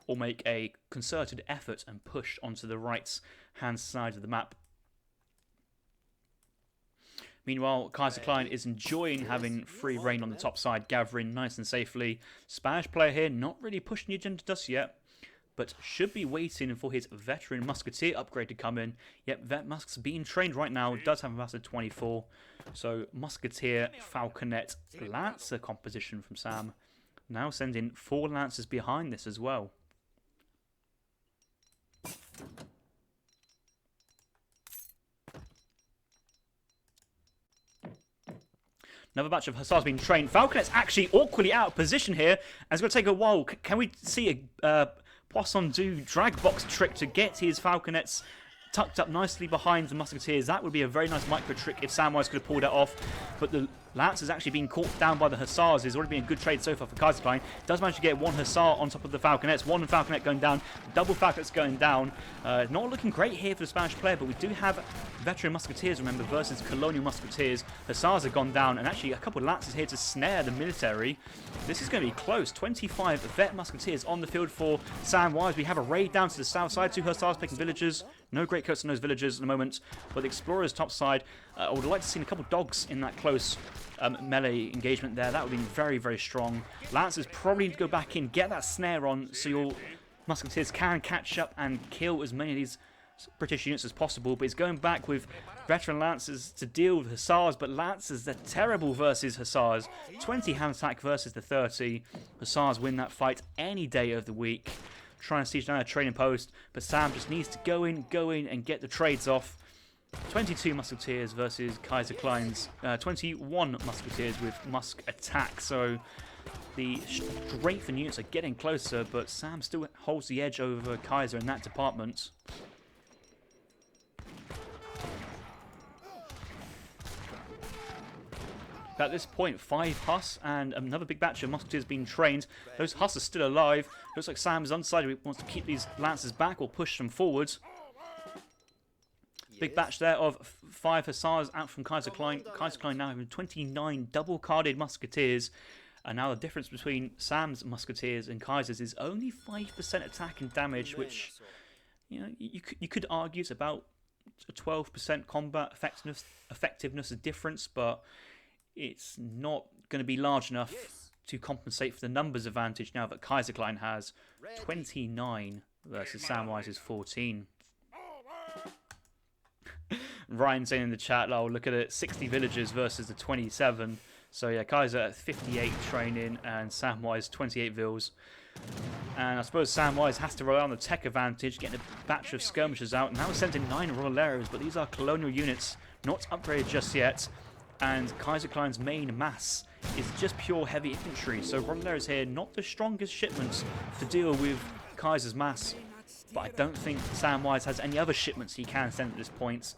or make a concerted effort and push onto the right hand side of the map. Meanwhile, Kaiserklein is enjoying having free reign on the top side, gathering nice and safely. Spanish player here, not really pushing the agenda just yet, but should be waiting for his veteran musketeer upgrade to come in. Yep, Vet Musk's being trained right now, does have a mass of 24. So musketeer, falconet, lancer composition from Sam. Now sending 4 lancers behind this as well. Another batch of hussars being trained. Falconet's actually awkwardly out of position here, and it's going to take a while. Can we see a Poisson do drag box trick to get his falconets tucked up nicely behind the musketeers? That would be a very nice micro trick if Samwise could have pulled that off. But the lance has actually been caught down by the hussars. It's already been a good trade so far for Kaiserklein. Does manage to get 1 hussar on top of the falconets. 1 falconet going down. Double falconets going down. Not looking great here for the Spanish player, but we do have veteran musketeers, remember, versus colonial musketeers. Hussars have gone down, and actually a couple of lances here to snare the military. This is going to be close. 25 vet musketeers on the field for Samwise. We have a raid down to the south side. 2 hussars picking villagers. No great cuts on those villagers at the moment, but the explorers top side. I would like to see a couple of dogs in that close melee engagement there. That would be very, very strong. Lancers probably need to go back in, get that snare on, so your musketeers can catch up and kill as many of these British units as possible. But he's going back with veteran lancers to deal with hussars, but lancers, they're terrible versus hussars. 20 hand attack versus the 30. Hussars win that fight any day of the week. Trying to siege down a trading post, but Sam just needs to go in and get the trades off. 22 musketeers versus Kaiserklein's 21 musketeers with musk attack. So the strengthened units are getting closer, but Sam still holds the edge over Kaiser in that department. At this point, 5 Huss and another big batch of musketeers being trained. Those Huss are still alive. Looks like Sam is undecided. He wants to keep these lancers back or push them forwards. Big batch there of 5 hussars out from Kaiserklein. Kaiserklein now having 29 double-carded musketeers. And now the difference between Sam's musketeers and Kaiser's is only 5% attack and damage, which, you know, you could argue it's about a 12% combat effectiveness difference, but it's not going to be large enough to compensate for the numbers advantage now that Kaiserklein has 29 versus Samwise's 14. Ryan saying in the chat, oh, look at it, 60 villagers versus the 27. So yeah, Kaiser at 58 training and Samwise 28 vills. And I suppose Samwise has to rely on the tech advantage, getting a batch of skirmishers out. Now sending 9 Roleros, but these are colonial units, not upgraded just yet. And Kaiserklein's main mass is just pure heavy infantry. So Rodalero's here, not the strongest shipments to deal with Kaiser's mass. But I don't think Samwise has any other shipments he can send at this point.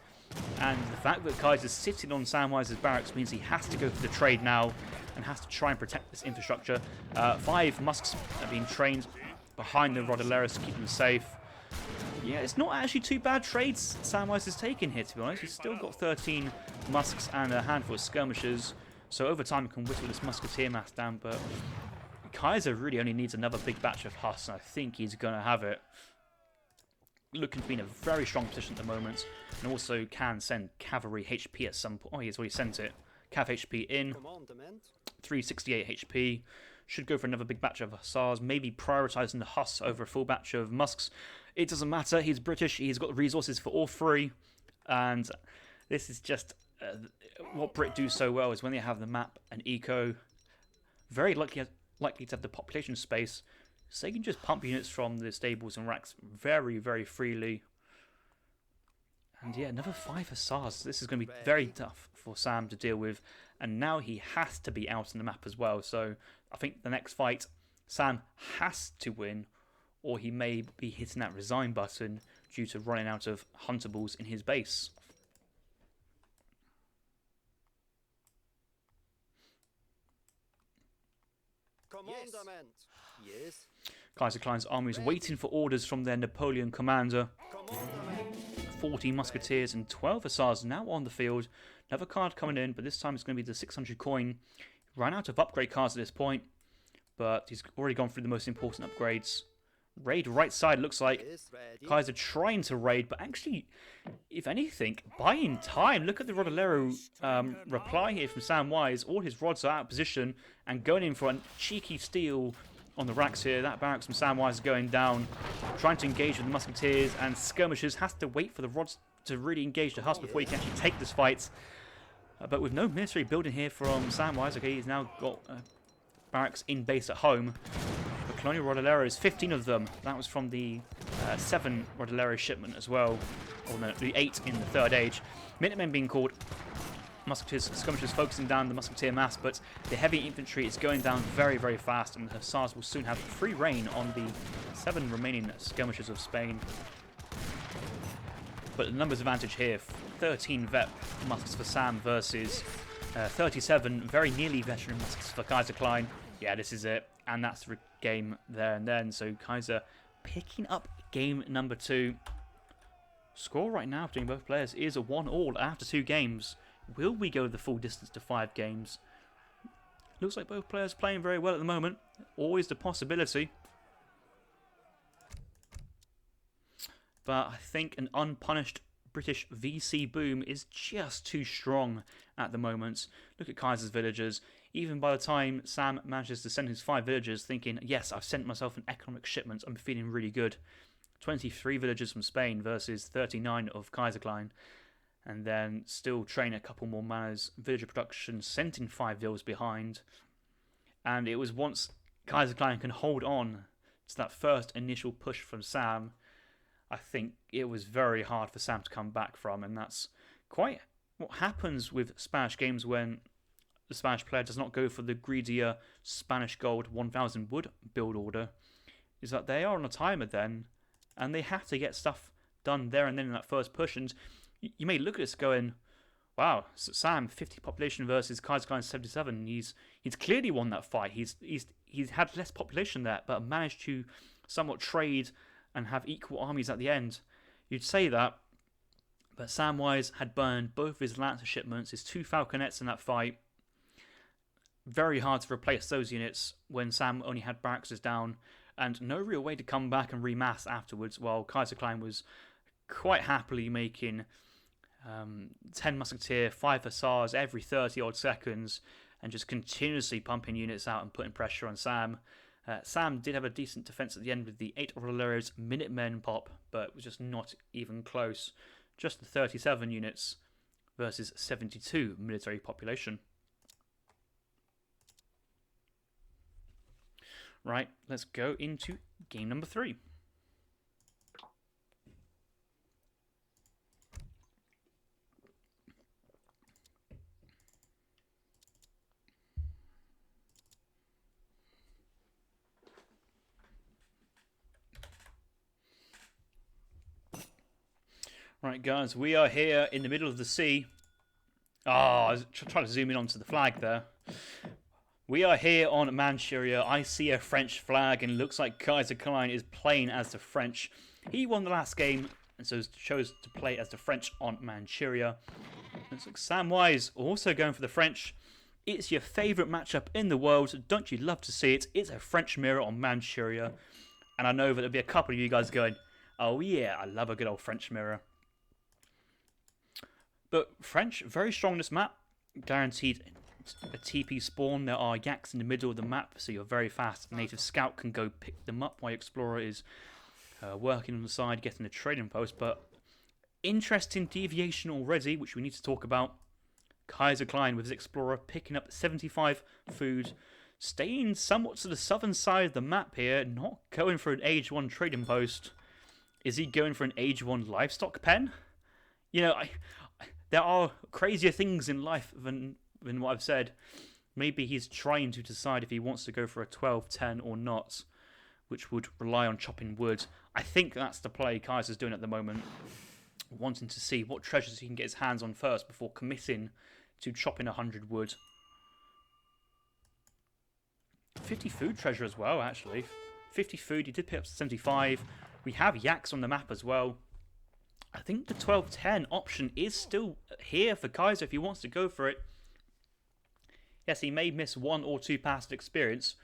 And the fact that Kaiser's sitting on Samwise's barracks means he has to go for the trade now and has to try and protect this infrastructure. 5 musks are being trained behind the Rodaleros to keep them safe. Yeah, it's not actually too bad trades Samwise is taking here, to be honest. He's still got 13 musks and a handful of skirmishers. So over time, he can whittle this musketeer mass down. But Kaiser really only needs another big batch of Huss, and I think he's going to have it. Looking to be in a very strong position at the moment. And also can send cavalry HP at some point. Oh, he's already sent it. Cav HP in. 368 HP. Should go for another big batch of Hussars. Maybe prioritising the Huss over a full batch of musks. It doesn't matter. He's British. He's got the resources for all 3. And this is just what Brit do so well is when they have the map and eco. Very likely to have the population space. So they can just pump units from the stables and racks very, very freely. And yeah, another 5 Hussars. This is going to be very tough for Sam to deal with. And now he has to be out on the map as well. So I think the next fight, Sam has to win. Or he may be hitting that resign button due to running out of huntables in his base. Commandment. Yes. Kaiserklein's army is waiting for orders from their Napoleon commander. 40 musketeers and 12 hussars now on the field. Another card coming in, but this time it's going to be the 600 coin. Ran out of upgrade cards at this point, but he's already gone through the most important upgrades. Raid right side looks like Kaiser trying to raid, but actually, if anything, buying time. Look at the Rodalero reply here from Samwise. All his rods are out of position and going in for a cheeky steal on the racks here. That barracks from Samwise is going down, trying to engage with the musketeers and skirmishers. Has to wait for the rods to really engage the Huss before he can actually take this fight. But with no military building here from Samwise, okay, he's now got barracks in base at home. The Colonial Rodaleros, 15 of them. That was from the 7 Rodalero shipment as well. Or no, the 8 in the Third Age. Minutemen being called. Musketeers, skirmishers focusing down the musketeer mass, but the heavy infantry is going down very, very fast, and the Hussars will soon have free reign on the 7 remaining skirmishers of Spain. But the numbers advantage here, 13 vet musks for Sam versus 37 very nearly veteran musks for Kaiserklein. Yeah, this is it, and that's the game there and then. So Kaiser picking up game number 2. Score right now between both players is a 1-1 after 2 games. Will we go the full distance to 5 games? Looks like both players playing very well at the moment. Always the possibility. But I think an unpunished British VC boom is just too strong at the moment. Look at Kaiser's villagers. Even by the time Sam manages to send his 5 villagers thinking, yes, I've sent myself an economic shipment, I'm feeling really good. 23 villagers from Spain versus 39 of Kaiserklein. And then still train a couple more manners. Villager production sent in 5 vills behind. And it was once Kaiserklein can hold on to that first initial push from Sam, I think it was very hard for Sam to come back from. And that's quite what happens with Spanish games when the Spanish player does not go for the greedier Spanish gold 1000 wood build order. Is that they are on a timer then, and they have to get stuff done there and then in that first push. And you may look at this going, wow, Sam 50 population versus Kaiserklein 77. He's clearly won that fight. He's had less population there, but managed to somewhat trade and have equal armies at the end. You'd say that, but Samwise had burned both his Lancer shipments, his 2 Falconets in that fight. Very hard to replace those units when Sam only had barracks down, and no real way to come back and remass afterwards, while Kaiserklein was quite happily making 10 musketeer, 5 hussars every 30 odd seconds, and just continuously pumping units out and putting pressure on Sam. Sam did have a decent defense at the end with the 8 Rodaleros Minutemen pop, but it was just not even close. Just the 37 units versus 72 military population. Right, let's go into game number 3. Right, guys, we are here in the middle of the sea. I was trying to zoom in onto the flag there. We are here on Manchuria. I see a French flag, and it looks like Kaiserklein is playing as the French. He won the last game, and so chose to play as the French on Manchuria. Looks like Samwise also going for the French. It's your favourite matchup in the world. Don't you love to see it? It's a French mirror on Manchuria. And I know that there'll be a couple of you guys going, oh yeah, I love a good old French mirror. But French, very strong in this map. Guaranteed a TP spawn. There are yaks in the middle of the map, so you're very fast. A native scout can go pick them up while your explorer is working on the side, getting a trading post. But interesting deviation already, which we need to talk about. Kaiserklein with his explorer picking up 75 food. Staying somewhat to the southern side of the map here. Not going for an age 1 trading post. Is he going for an age 1 livestock pen? You know, there are crazier things in life than what I've said. Maybe he's trying to decide if he wants to go for a 12-10 or not, which would rely on chopping wood. I think that's the play Kaiser's doing at the moment, wanting to see what treasures he can get his hands on first before committing to chopping 100 wood. 50 food treasure as well, actually. 50 food, he did pick up 75. We have yaks on the map as well. I think the 12-10 option is still here for Kaiser if he wants to go for it. Yes, he may miss 1 or 2 past experience,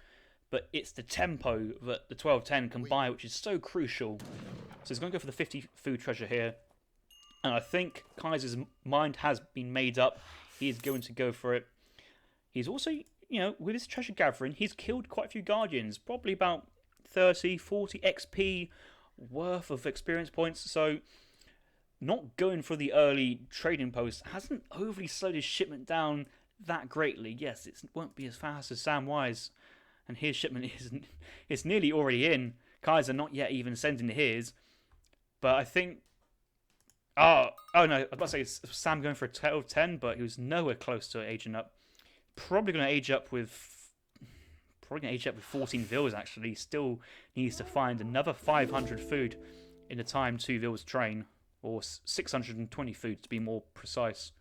but it's the tempo that the 12-10 can buy, which is so crucial. So he's going to go for the 50 food treasure here. And I think Kaiser's mind has been made up. He is going to go for it. He's also, you know, with his treasure gathering, he's killed quite a few Guardians. Probably about 30, 40 XP worth of experience points. So not going for the early trading post hasn't overly slowed his shipment down that greatly. Yes, it won't be as fast as Samwise, and his shipment isn't. It's nearly already in. Kaiser not yet even sending his, but I think. Oh no! I was about to say Sam going for a 12-10, but he was nowhere close to aging up. Probably going to age up with 14 vills. Actually, still needs to find another 500 food in the time 2 vills train. Or 620 food to be more precise.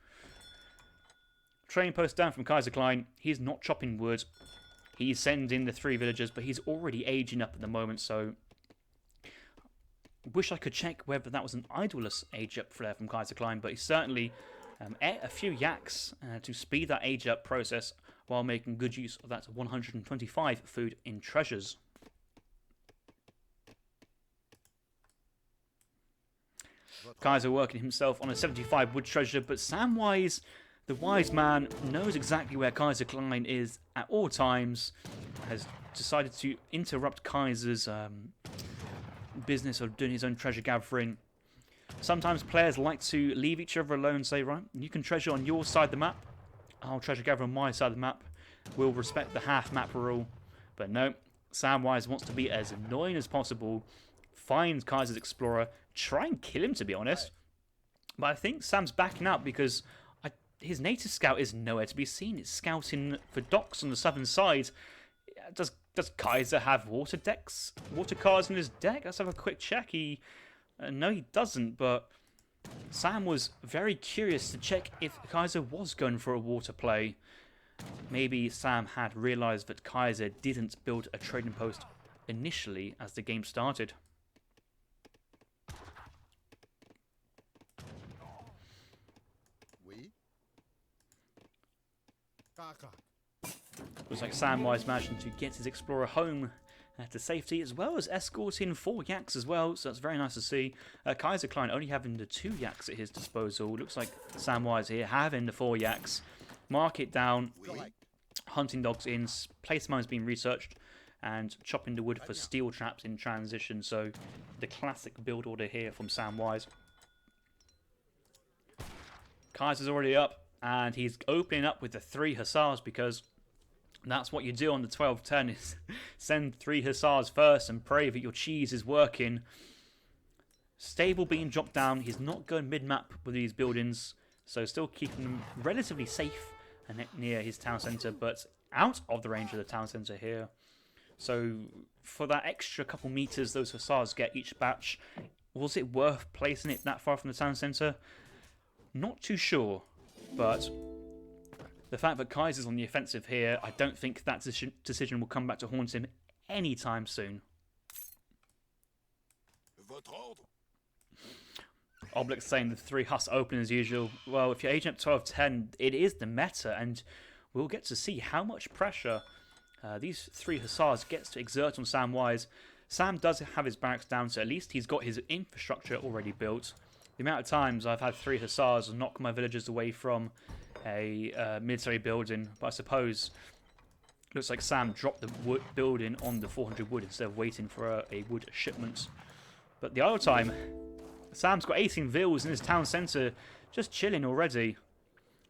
Train post down from Kaiserklein. He's not chopping wood. He's sending the 3 villagers, but he's already aging up at the moment, so wish I could check whether that was an idleless age up flare from Kaiserklein, but he certainly ate a few yaks to speed that age up process while making good use of that 125 food in treasures. Kaiser working himself on a 75 wood treasure, but Samwise, the wise man, knows exactly where Kaiserklein is at all times, has decided to interrupt Kaiser's business of doing his own treasure gathering. Sometimes players like to leave each other alone and say, right, you can treasure on your side of the map, I'll treasure gather on my side of the map, we'll respect the half map rule. But no, Samwise wants to be as annoying as possible, find Kaiser's explorer, try and kill him, to be honest. But I think Sam's backing up because his native scout is nowhere to be seen. It's scouting for docks on the southern side. Does Kaiser have water cars in his deck? Let's have a quick check. No, he doesn't, but Sam was very curious to check if Kaiser was going for a water play. Maybe Sam had realised that Kaiser didn't build a trading post initially as the game started. Looks like Samwise managed to get his explorer home to safety, as well as escorting 4 yaks as well, so that's very nice to see. Kaiserklein only having the 2 yaks at his disposal. Looks like Samwise here having the 4 yaks. Mark it down, hunting dogs in, place mines being researched, and chopping the wood for steel traps in transition. So the classic build order here from Samwise. Kaiser's already up, and he's opening up with the 3 hussars because that's what you do on the 12-10 is send 3 hussars first and pray that your cheese is working. Stable being dropped down. He's not going mid-map with these buildings, so still keeping them relatively safe and near his town centre, but out of the range of the town centre here. So for that extra couple meters those hussars get each batch, Was it worth placing it that far from the town centre? Not too sure, but the fact that Kaiser's on the offensive here, I don't think that decision will come back to haunt him anytime soon. Obelix saying the 3 Huss open as usual. Well, if you're agent up 12-10, it is the meta, and we'll get to see how much pressure these 3 Hussars gets to exert on Samwise. Sam does have his barracks down, so at least he's got his infrastructure already built. The amount of times I've had 3 Hussars knock my villagers away from a military building, but I suppose looks like Sam dropped the wood building on the 400 wood instead of waiting for a wood shipment. But the other time, Sam's got 18 vills in his town centre, just chilling already.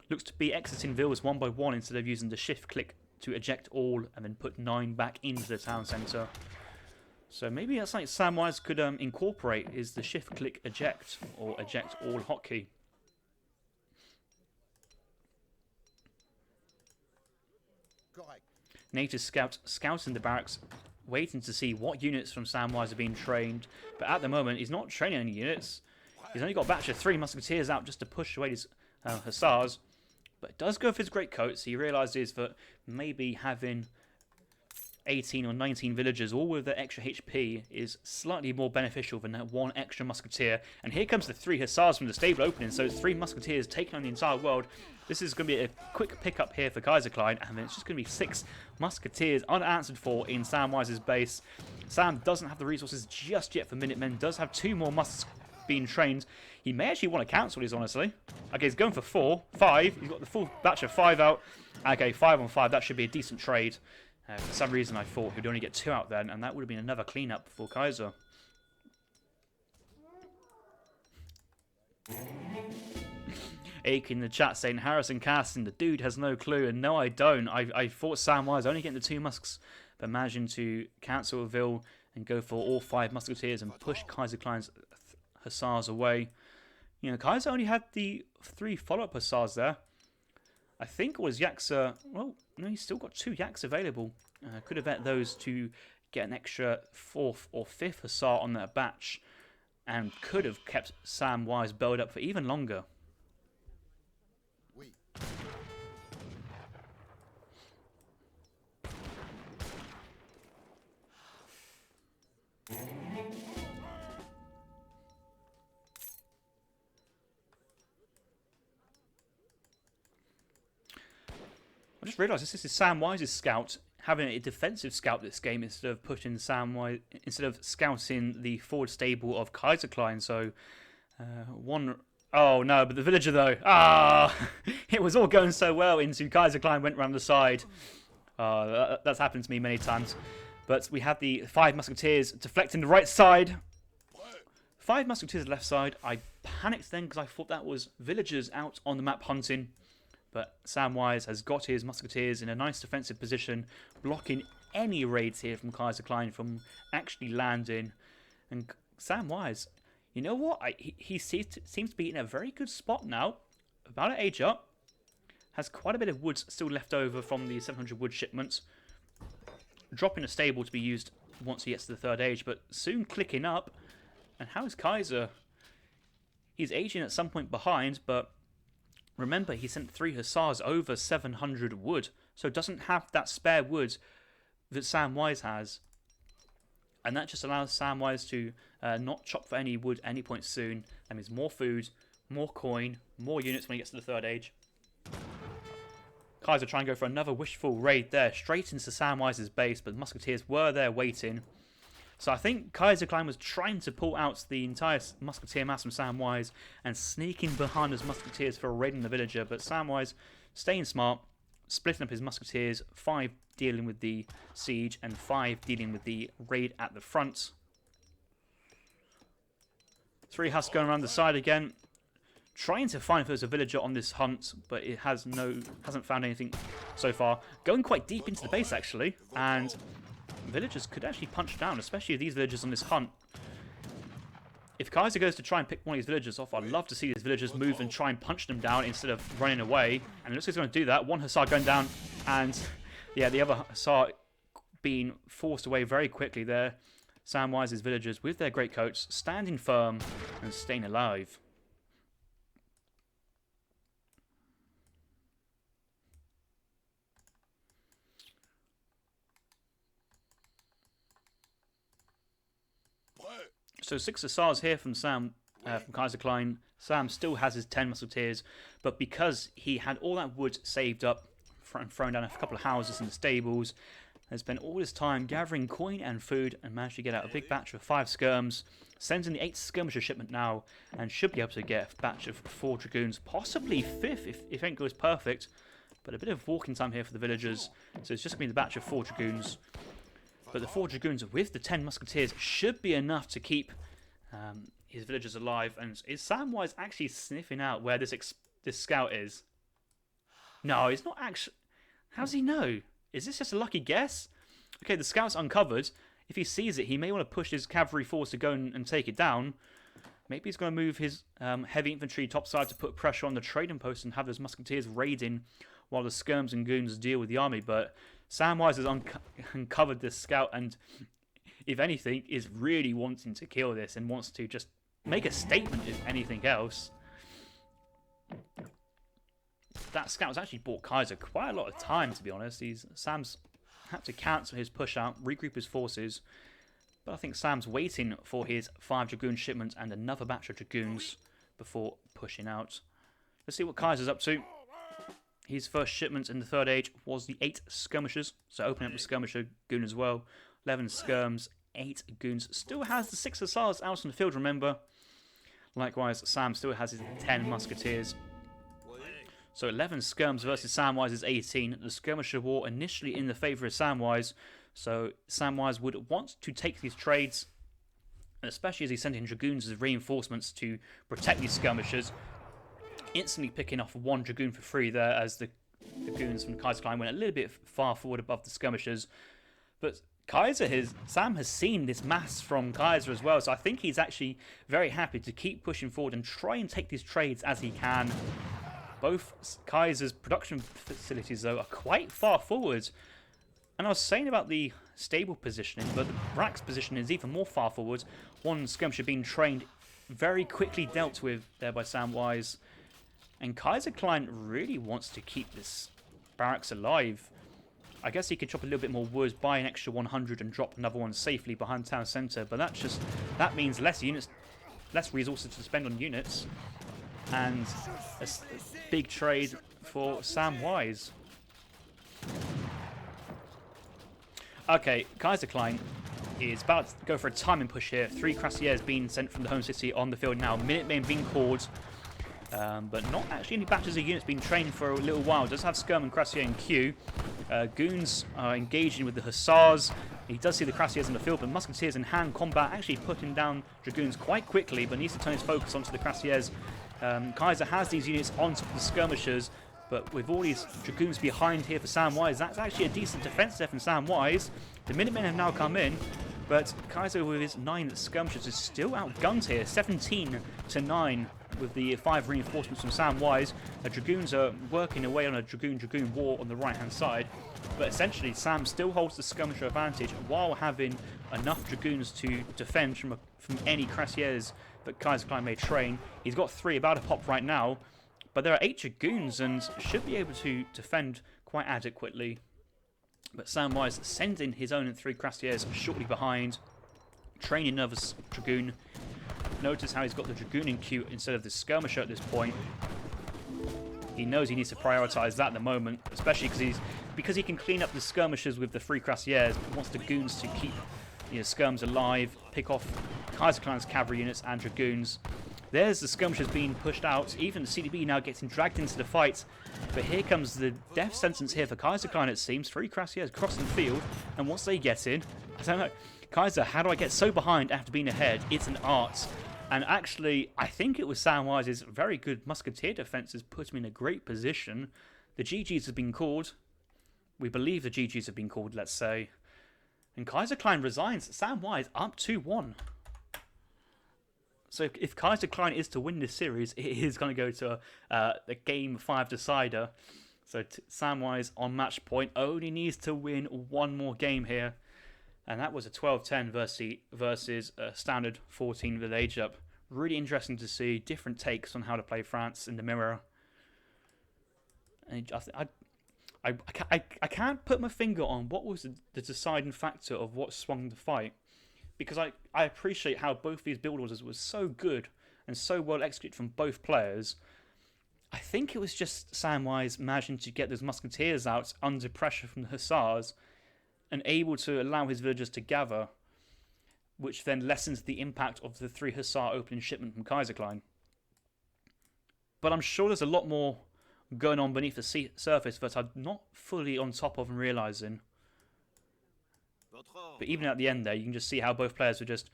Looks to be exiting vills one by one instead of using the shift click to eject all and then put 9 back into the town centre. So maybe that's something Samwise could incorporate, is the shift click eject or eject all hotkey. Native scout scouting the barracks, waiting to see what units from Samwise are being trained. But at the moment, he's not training any units. He's only got a batch of 3 musketeers out just to push away his hussars. But it does go for his great coats. He realises that maybe having 18 or 19 villagers, all with their extra HP, is slightly more beneficial than that 1 extra musketeer. And here comes the 3 hussars from the stable opening, so it's 3 musketeers taking on the entire world. This is going to be a quick pickup here for Kaiserklein, and then it's just going to be 6 musketeers unanswered for in Samwise's base. Sam doesn't have the resources just yet for Minutemen, does have 2 more musks being trained. He may actually want to cancel these, honestly. Okay, he's going for 5. He's got the full batch of 5 out. Okay, 5 on 5, that should be a decent trade. For some reason I thought he'd only get 2 out then, and that would have been another cleanup for Kaiser. Ake in the chat saying, Harrison casting, the dude has no clue, and no I don't. I thought Samwise only getting the 2 musks, but managing to cancel a Vil and go for all 5 musketeers and push Kaiserklein's hussars away. You know, Kaiser only had the 3 follow-up hussars there. I think it was Yaksa. Well, no, he's still got 2 Yaks available. Could have bet those to get an extra 4th or 5th hussar on that batch, and could have kept Samwise build up for even longer. I just realised this is Samwise's scout having a defensive scout this game instead of pushing Samwise, instead of scouting the forward stable of Kaiserklein. So oh no, but the villager though. It was all going so well into Kaiserklein went round the side. That's happened to me many times. But we had the 5 musketeers deflecting the right side. 5 musketeers left side. I panicked then because I thought that was villagers out on the map hunting. But Samwise has got his musketeers in a nice defensive position, blocking any raids here from Kaiserklein from actually landing. And Samwise, you know what? He seems to be in a very good spot now. About to age up. Has quite a bit of wood still left over from the 700 wood shipments. Dropping a stable to be used once he gets to the 3rd age, but soon clicking up. And how is Kaiser? He's aging at some point behind, but remember, he sent 3 hussars over 700 wood, so doesn't have that spare wood that Samwise has. And that just allows Samwise to not chop for any wood at any point soon. That means more food, more coin, more units when he gets to the 3rd age. Kaiser trying to go for another wishful raid there, straight into Samwise's base, but the musketeers were there waiting. So I think Kaiserklein was trying to pull out the entire musketeer mass from Samwise and sneaking behind his musketeers for raiding the villager, but Samwise staying smart, splitting up his musketeers, 5 dealing with the siege and 5 dealing with the raid at the front. 3 Huss going around the side again, trying to find if there's a villager on this hunt, but it hasn't found anything so far. Going quite deep into the base actually, and villagers could actually punch down, especially these villagers on this hunt. If Kaiser goes to try and pick one of these villagers off, I'd love to see these villagers move and try and punch them down instead of running away. And it looks like he's going to do that. 1 hussar going down, and yeah, the other hussar being forced away very quickly there. Samwise's villagers with their greatcoats standing firm and staying alive. So 6 Hussars here from from Kaiserklein. Sam still has his 10 musketeers, but because he had all that wood saved up and thrown down a couple of houses in the stables, has spent all his time gathering coin and food and managed to get out a big batch of 5 skirms, sends in the 8th skirmisher shipment now, and should be able to get a batch of 4 dragoons, possibly 5th if everything goes perfect, but a bit of walking time here for the villagers, so it's just going to be the batch of 4 dragoons. But the 4 dragoons with the 10 musketeers should be enough to keep his villagers alive. And is Samwise actually sniffing out where this scout is? No, he's not actually. How does he know? Is this just a lucky guess? Okay, the scout's uncovered. If he sees it, he may want to push his cavalry force to go and take it down. Maybe he's going to move his heavy infantry topside to put pressure on the trading post and have those musketeers raiding while the skirms and goons deal with the army. But Samwise has uncovered this scout and, if anything, is really wanting to kill this and wants to just make a statement, if anything else. That scout's actually bought Kaiser quite a lot of time, to be honest. Sam's had to cancel his push out, regroup his forces. But I think Sam's waiting for his 5 dragoon shipments and another batch of dragoons before pushing out. Let's see what Kaiser's up to. His first shipment in the Third Age was the 8 skirmishers, so opening up the skirmisher goon as well. 11 skirms, 8 goons. Still has the 6 hussars out on the field, remember. Likewise, Sam still has his 10 musketeers. So 11 skirms versus Samwise's 18. The skirmisher war initially in the favour of Samwise, so Samwise would want to take these trades, especially as he sent in dragoons as reinforcements to protect these skirmishers. Instantly picking off 1 dragoon for free there as the goons from Kaiserklein went a little bit far forward above the skirmishers. But Sam has seen this mass from Kaiser as well, so I think he's actually very happy to keep pushing forward and try and take these trades as he can. Both Kaiser's production facilities, though, are quite far forward. And I was saying about the stable positioning, but the Brack's position is even more far forward. 1 skirmisher being trained, very quickly dealt with there by Samwise. And Kaiserklein really wants to keep this barracks alive. I guess he could chop a little bit more wood, buy an extra 100 and drop another one safely behind town centre. But that means less units, less resources to spend on units. And a big trade for Samwise. Okay, Kaiserklein is about to go for a timing push here. 3 Cuirassiers being sent from the home city on the field now. Minutemen being called. But not actually any batches of units being trained for a little while. Does have Skirm and Cuirassier in queue. Goons are engaging with the Hussars. He does see the Cuirassiers in the field, but Musketeers in hand combat actually putting down Dragoons quite quickly, but needs to turn his focus onto the Cuirassiers. Kaiser has these units on top of the skirmishers, but with all these Dragoons behind here for Samwise, that's actually a decent defense there from Samwise. The Minutemen have now come in, but Kaiser with his 9 skirmishers is still outgunned here, 17-9 with the 5 reinforcements from Samwise. The Dragoons are working away on a Dragoon war on the right hand side, but essentially Sam still holds the skirmisher advantage while having enough Dragoons to defend from any Cuirassiers that Kaiserklein may train. He's got 3 about to pop right now, but there are 8 Dragoons and should be able to defend quite adequately. But Samwise sending his own 3 Cuirassiers shortly behind, training another Dragoon. Notice how he's got the Dragoon in queue instead of the skirmisher at this point. He knows he needs to prioritise that at the moment, especially because he can clean up the skirmishers with the 3 Cuirassiers, but wants the Goons to keep skirms alive, pick off Kaiserklein's cavalry units and Dragoons. There's the skirmishers being pushed out. Even the CDB now getting dragged into the fight. But here comes the death sentence here for Kaiserklein, it seems. 3 Cuirassiers crossing the field, and once they get in, I don't know. Kaiser, how do I get so behind after being ahead? It's an art. And actually, I think it was Samwise's very good musketeer defences put him in a great position. The GGs have been called. We believe the GGs have been called, let's say. And Kaiserklein resigns. Samwise up 2-1. So if Kaiserklein is to win this series, it is going to go to the Game 5 decider. So Samwise on match point only needs to win 1 more game here. And that was a 12-10 versus a standard 14 with age up. Really interesting to see different takes on how to play France in the mirror. And I can't put my finger on what was the deciding factor of what swung the fight, because I appreciate how both these build orders were so good and so well executed from both players. I think it was just Samwise managing to get those musketeers out under pressure from the hussars and able to allow his villagers to gather, which then lessens the impact of the 3 hussar opening shipment from Kaiserklein. But I'm sure there's a lot more going on beneath the surface that I'm not fully on top of and realising. But even at the end there, you can just see how both players were just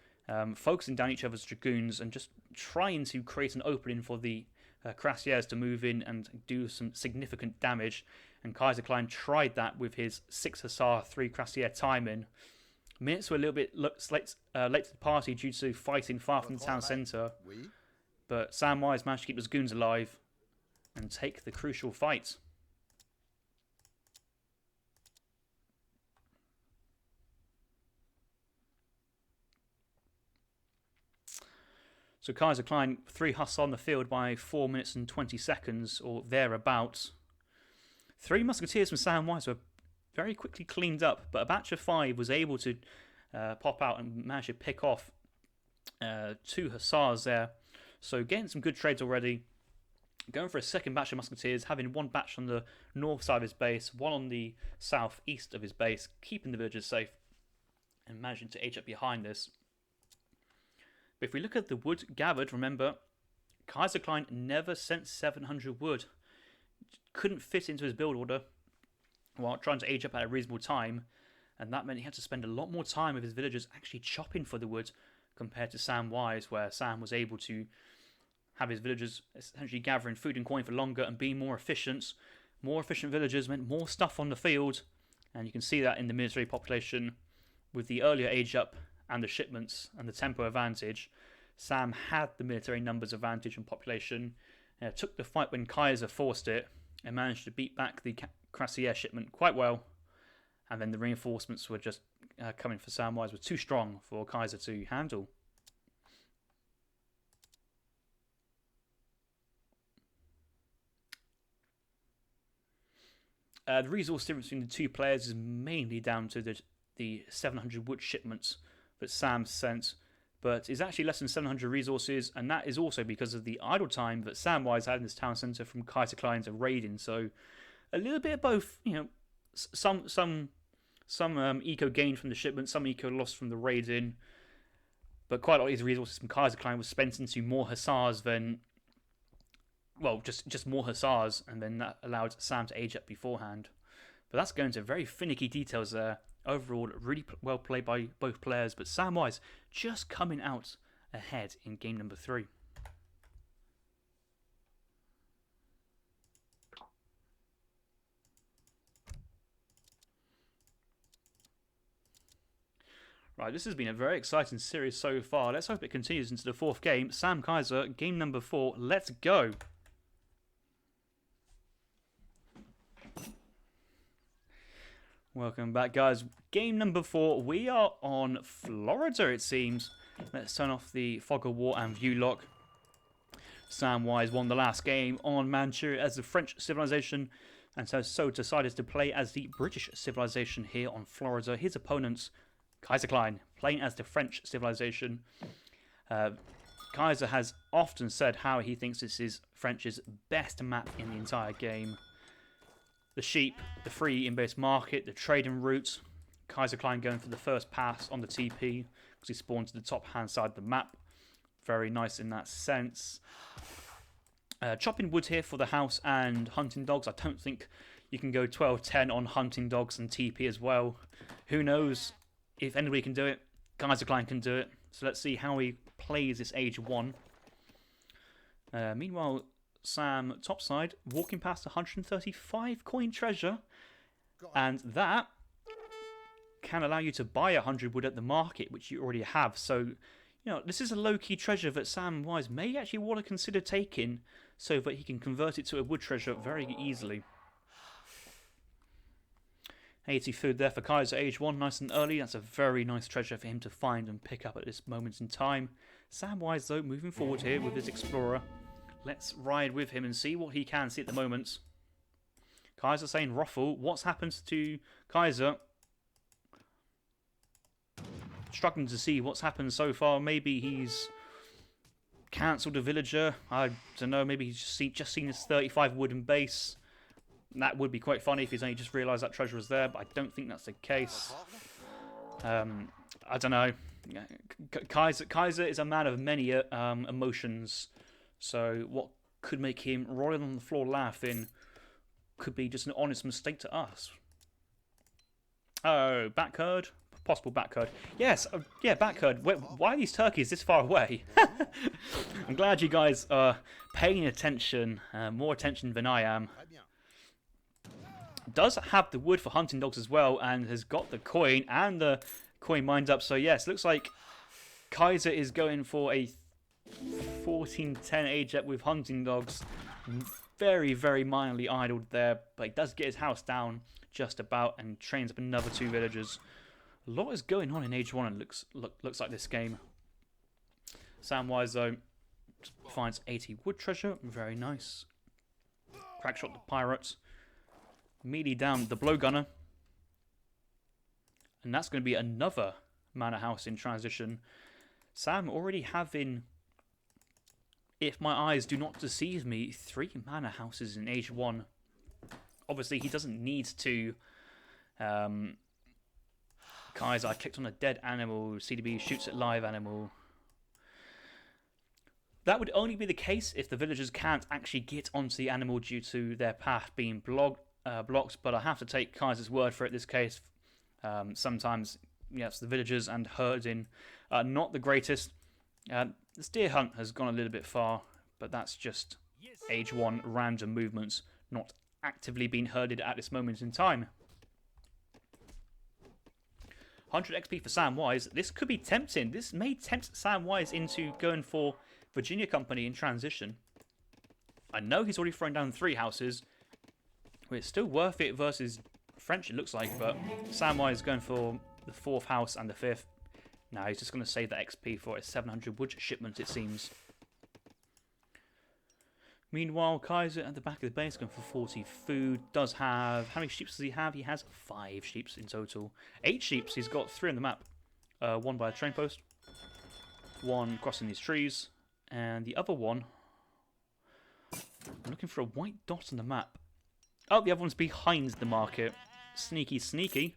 focusing down each other's dragoons and just trying to create an opening for the cuirassiers to move in and do some significant damage. And Kaiserklein tried that with his 6 hussar, 3 cuirassier timing. Minutes were a little bit late to the party due to fighting far from the town centre. But Samwise managed to keep his goons alive and take the crucial fight. So Kaiserklein 3 hussar on the field by 4 minutes and 20 seconds or thereabouts. 3 musketeers from Samwise were very quickly cleaned up, but a batch of 5 was able to pop out and manage to pick off 2 hussars there. So getting some good trades already. Going for a second batch of musketeers, having 1 batch on the north side of his base, 1 on the southeast of his base, keeping the villagers safe and managing to age up behind this. But if we look at the wood gathered, remember, Kaiserklein never sent 700 wood. Couldn't fit into his build order while trying to age up at a reasonable time, and that meant he had to spend a lot more time with his villagers actually chopping for the wood compared to Samwise, where Sam was able to have his villagers essentially gathering food and coin for longer and being more efficient. More efficient villagers meant more stuff on the field, and you can see that in the military population with the earlier age up and the shipments and the tempo advantage. Sam had the military numbers advantage and population, took the fight when Kaiser forced it, and managed to beat back the cuirassier shipment quite well. And then the reinforcements were just coming for Samwise were too strong for Kaiser to handle. The resource difference between the 2 players is mainly down to the 700 wood shipments that Sam sent, but is actually less than 700 resources, and that is also because of the idle time that Samwise had in his town centre from Kaiserklein to raiding. So a little bit of both, you know, some eco gained from the shipment, some eco lost from the raiding, but quite a lot of these resources from Kaiserklein was spent into more hussars than, well, just more hussars, and then that allowed Sam to age up beforehand. But that's going to very finicky details there. Overall, really well played by both players, but Samwise just coming out ahead in game number 3. Right, this has been a very exciting series so far. Let's hope it continues into the 4th game. Sam Kaiser, game number 4. Let's go. Welcome back, guys. Game number 4. We are on Florida, it seems. Let's turn off the fog of war and view lock. Samwise won the last game on Manchuria as the French civilization, and so decided to play as the British civilization here on Florida. His opponents, Kaiserklein, playing as the French civilization. Kaiser has often said how he thinks this is French's best map in the entire game. The sheep, the free in-base market, the trading route. Kaiserklein going for the first pass on the TP because he spawned to the top hand side of the map. Very nice in that sense. Chopping wood here for the house and hunting dogs. I don't think you can go 12-10 on hunting dogs and TP as well. Who knows if anybody can do it. Kaiserklein can do it. So let's see how he plays this age 1. Meanwhile, Sam topside walking past 135 coin treasure, and that can allow you to buy 100 wood at the market, which you already have. So, you know, this is a low-key treasure that Samwise may actually want to consider taking so that he can convert it to a wood treasure very easily. 80 food there for Kaiser, age 1, nice and early. That's a very nice treasure for him to find and pick up at this moment in time. Samwise, though, moving forward here with his Explorer. Let's ride with him and see what he can see at the moment. Kaiser saying Ruffle. What's happened to Kaiser? Struggling to see what's happened so far. Maybe he's cancelled a villager. I don't know. Maybe he's just seen his 35 wooden base. That would be quite funny if he's only just realised that treasure was there, but I don't think that's the case. I don't know. Kaiser is a man of many emotions, so what could make him rolling on the floor laughing could be just an honest mistake to us. Oh, back herd? Possible back herd. Yes, yeah, back herd. Why are these turkeys this far away? I'm glad you guys are paying attention, more attention than I am. Does have the wood for hunting dogs as well, and has got the coin and the coin mined up. So yes, looks like Kaiser is going for a 1410 age up with hunting dogs. Very, very minorly idled there, but he does get his house down just about and trains up another 2 villagers. A lot is going on in age 1 and looks like this game. Samwise, though, finds 80 wood treasure. Very nice. Crackshot the pirate. Melee down the blowgunner. And that's going to be another manor house in transition. Sam already having, if my eyes do not deceive me, 3 manor houses in age 1. Obviously, he doesn't need to... Kaiser clicked on a dead animal. CDB shoots at live animal. That would only be the case if the villagers can't actually get onto the animal due to their path being blocked, but I have to take Kaiser's word for it in this case. Sometimes, yes, the villagers and herding are not the greatest. This deer hunt has gone a little bit far, but that's just age 1 random movements, not actively being herded at this moment in time. 100 XP for Samwise. This could be tempting. This may tempt Samwise into going for Virginia Company in transition. I know he's already thrown down 3 houses. It's still worth it versus French, it looks like, but Samwise is going for the 4th house and the 5th. Now he's just going to save that XP for a 700 wood shipment, it seems. Meanwhile, Kaiser at the back of the base going for 40 food. Does have... How many sheep does he have? He has 5 sheep in total. 8 sheep. He's got 3 on the map. 1 by a train post. 1 crossing these trees. And the other one... I'm looking for a white dot on the map. Oh, the other one's behind the market. Sneaky, sneaky.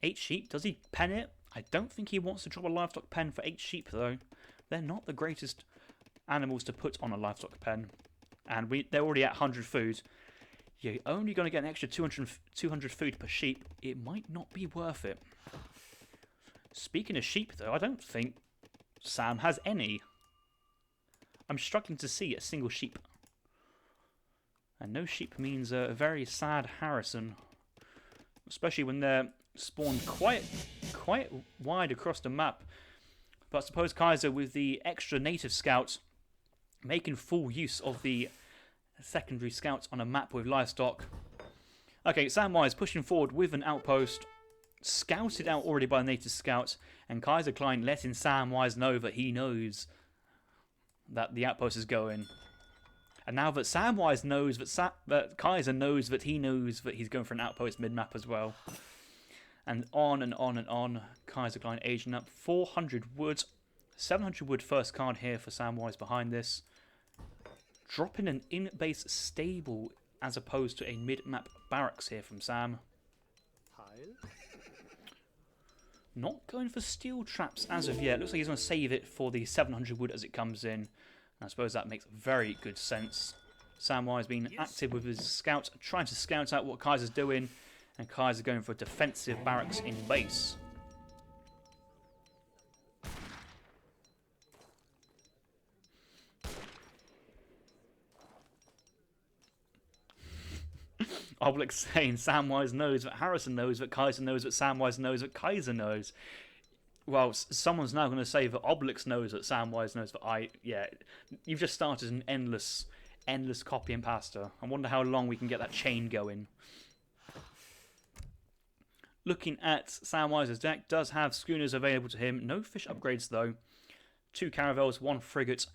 8 sheep. Does he pen it? I don't think he wants to drop a livestock pen for 8 sheep, though. They're not the greatest animals to put on a livestock pen. And they're already at 100 food. You're only going to get an extra 200 food per sheep. It might not be worth it. Speaking of sheep, though, I don't think Sam has any. I'm struggling to see a single sheep. And no sheep means a very sad Harrison. Especially when they're spawned quite wide across the map. But I suppose Kaiser, with the extra native scout, making full use of the secondary scouts on a map with livestock. Okay, Samwise pushing forward with an outpost. Scouted out already by the native scouts. And Kaiserklein letting Samwise know that he knows that the outpost is going. And now that Samwise knows that Kaiser knows that he knows that he's going for an outpost mid-map as well. And on and on and on. Kaiserklein aging up. 400 wood. 700 wood first card here for Samwise behind this. Dropping an in-base stable as opposed to a mid-map barracks here from Sam. Not going for steel traps as of yet. Looks like he's going to save it for the 700 wood as it comes in. I suppose that makes very good sense. Samwise being active with his scouts, trying to scout out what Kaiser's doing. And Kaiser going for a defensive barracks in base. Obelix saying Samwise knows that Harrison knows that Kaiser knows that Samwise knows that Kaiser knows. Well, someone's now going to say that Obelix knows that Samwise knows that yeah, you've just started an endless copy and pasta. I wonder how long we can get that chain going. Looking at Samwise's deck, does have schooners available to him. No fish upgrades though. 2 caravels, 1 frigate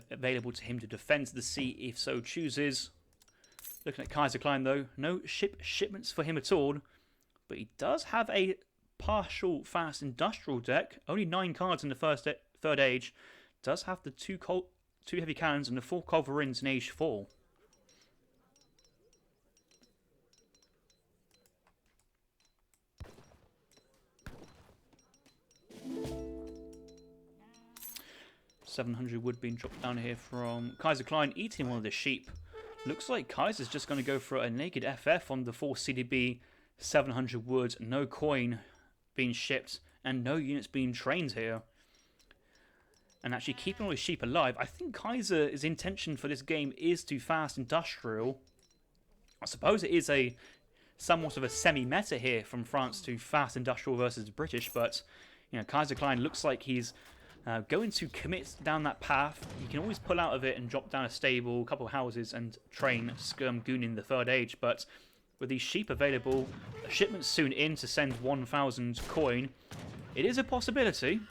available to him to defend the sea if so chooses. Looking at Kaiserklein though, no shipments for him at all. But he does have a partial fast industrial deck. Only 9 cards in the third age. Does have the 2 heavy cannons and the 4 culverins in age 4. $700 wood being dropped down here from Kaiserklein, eating one of the sheep. Looks like Kaiser's just going to go for a naked FF on the 4 CDB. 700 wood, no coin being shipped, and no units being trained here. And actually keeping all his sheep alive. I think Kaiser's intention for this game is to fast industrial. I suppose it is a somewhat of a semi-meta here from France to fast industrial versus the British, but you know, Kaiserklein looks like he's going to commit down that path. You can always pull out of it and drop down a stable, a couple of houses, and train Skirm Goon in the third age. But with these sheep available, a shipment soon in to send 1,000 coin, it is a possibility.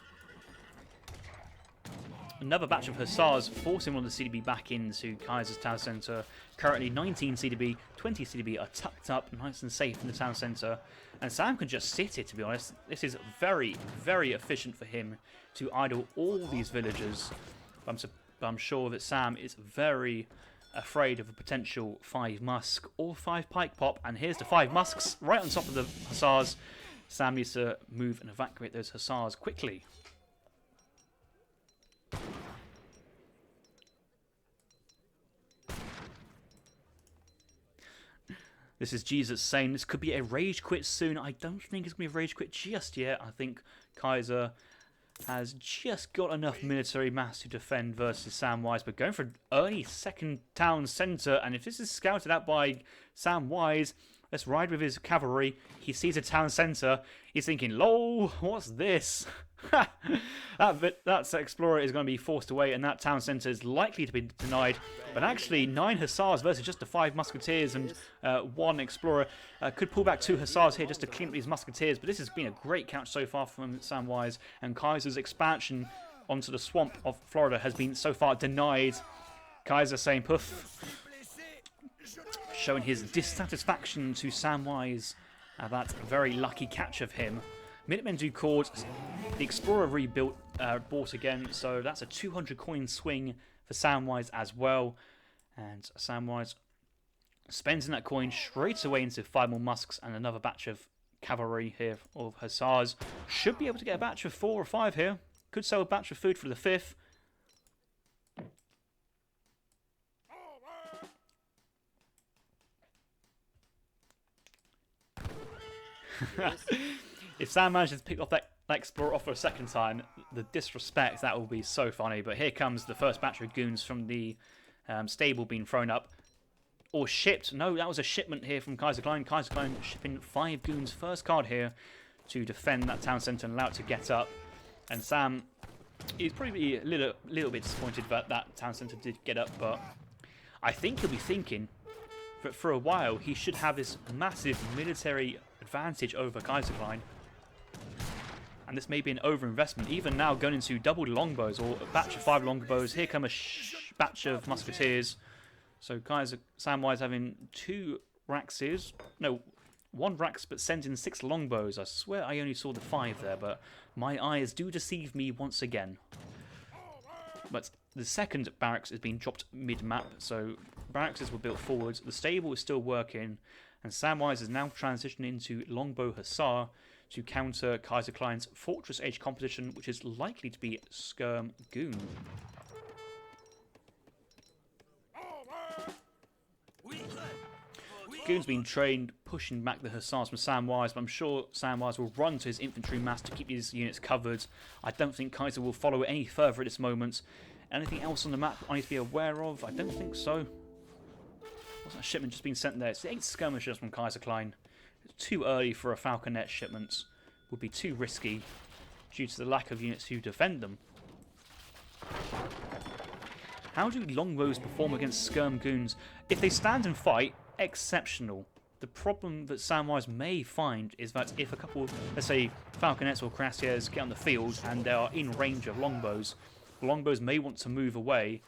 Another batch of Hussars forcing one of the CDB back into Kaiser's town centre. Currently 19 CDB, 20 CDB are tucked up nice and safe in the town centre. And Sam can just sit it, to be honest. This is very, very efficient for him to idle all these villagers. But I'm sure that Sam is very afraid of a potential 5 musk or 5 pike pop. And here's the 5 musks right on top of the Hussars. Sam needs to move and evacuate those Hussars quickly. This is Jesus saying this could be a rage quit soon. I don't think it's going to be a rage quit just yet. I think Kaiser has just got enough military mass to defend versus Samwise, but going for an early second town centre. And if this is scouted out by Samwise, let's ride with his cavalry. He sees a town centre. He's thinking, lol, what's this? that explorer is going to be forced away, and that town centre is likely to be denied. But actually, 9 Hussars versus just the 5 Musketeers and 1 explorer could pull back 2 Hussars here just to clean up these Musketeers. But this has been a great couch so far from Samwise, and Kaiser's expansion onto the swamp of Florida has been so far denied. Kaiser saying poof, showing his dissatisfaction to Samwise at that very lucky catch of him. Minutemen do cord. The Explorer rebuilt, bought again, so that's a 200 coin swing for Samwise as well. And Samwise spends that coin straight away into 5 more musks and another batch of cavalry here of Hussars. Should be able to get a batch of 4 or 5 here. Could sell a batch of food for the 5th. If Sam manages to pick off that Explorer off for a second time, the disrespect, that will be so funny. But here comes the first batch of goons from the stable being thrown up. Or shipped. No, that was a shipment here from Kaiserklein. Kaiserklein shipping 5 goons. First card here to defend that town centre and allow it to get up. And Sam is probably a little bit disappointed that that town centre did get up. But I think he'll be thinking that for a while he should have this massive military advantage over Kaiserklein. And this may be an overinvestment. Even now going into double longbows or a batch of 5 longbows. Here come a batch of musketeers. So Samwise having 2 Raxes. No, 1 Rax but sending 6 longbows. I swear I only saw the 5 there, but my eyes do deceive me once again. But the second barracks is being dropped mid-map. So barracks were built forwards. The stable is still working. And Samwise is now transitioning into Longbow Hussar to counter Kaiserklein's Fortress Age competition, which is likely to be Skirm Goon. Goon's been trained, pushing back the Hussars from Samwise, but I'm sure Samwise will run to his infantry mass to keep these units covered. I don't think Kaiser will follow any further at this moment. Anything else on the map I need to be aware of? I don't think so. What's that shipment just been sent there? It's 8 skirmishers from Kaiserklein. It's too early for a falconet shipment. Would be too risky due to the lack of units to defend them. How do longbows perform against skirm goons? If they stand and fight, exceptional. The problem that Samwise may find is that if a couple, let's say, falconets or cuirassiers get on the field and they are in range of longbows, the longbows may want to move away,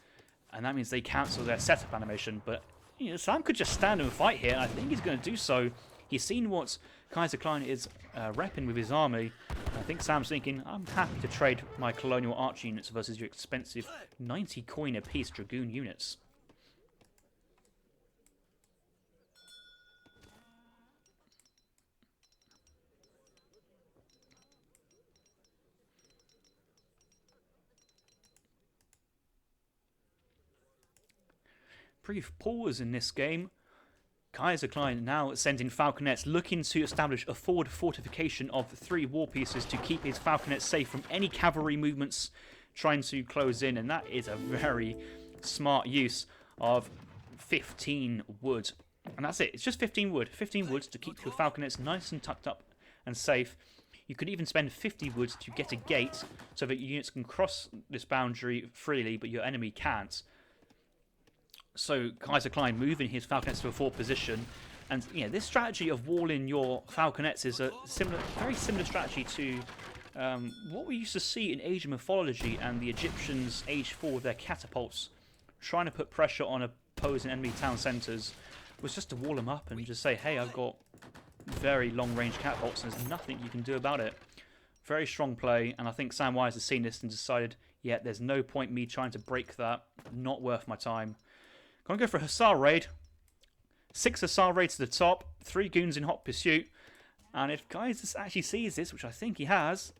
and that means they cancel their setup animation. But you know, Sam could just stand and fight here, and I think he's going to do so. He's seen what Kaiserklein is repping with his army. I think Sam's thinking, I'm happy to trade my colonial archer units versus your expensive 90 coin apiece dragoon units. Brief pause in this game. Kaiserklein now sending falconets, looking to establish a forward fortification of 3 war pieces to keep his falconets safe from any cavalry movements trying to close in, and that is a very smart use of 15 wood. And that's it, it's just 15 wood. 15 wood to keep your falconets nice and tucked up and safe. You could even spend 50 wood to get a gate so that your units can cross this boundary freely, but your enemy can't. So Kaiserklein moving his falconets to a forward position, and you know, this strategy of walling your falconets is a very similar strategy to what we used to see in Asian mythology and the Egyptians Age 4 with their catapults, trying to put pressure on opposing enemy town centres, was just to wall them up and just say, hey, I've got very long-range catapults and there's nothing you can do about it. Very strong play, and I think Samwise has seen this and decided, yeah, there's no point me trying to break that, not worth my time. Gonna go for a Hussar raid. 6 Hussar raids to the top, 3 goons in hot pursuit. And if Guys actually sees this, which I think he has,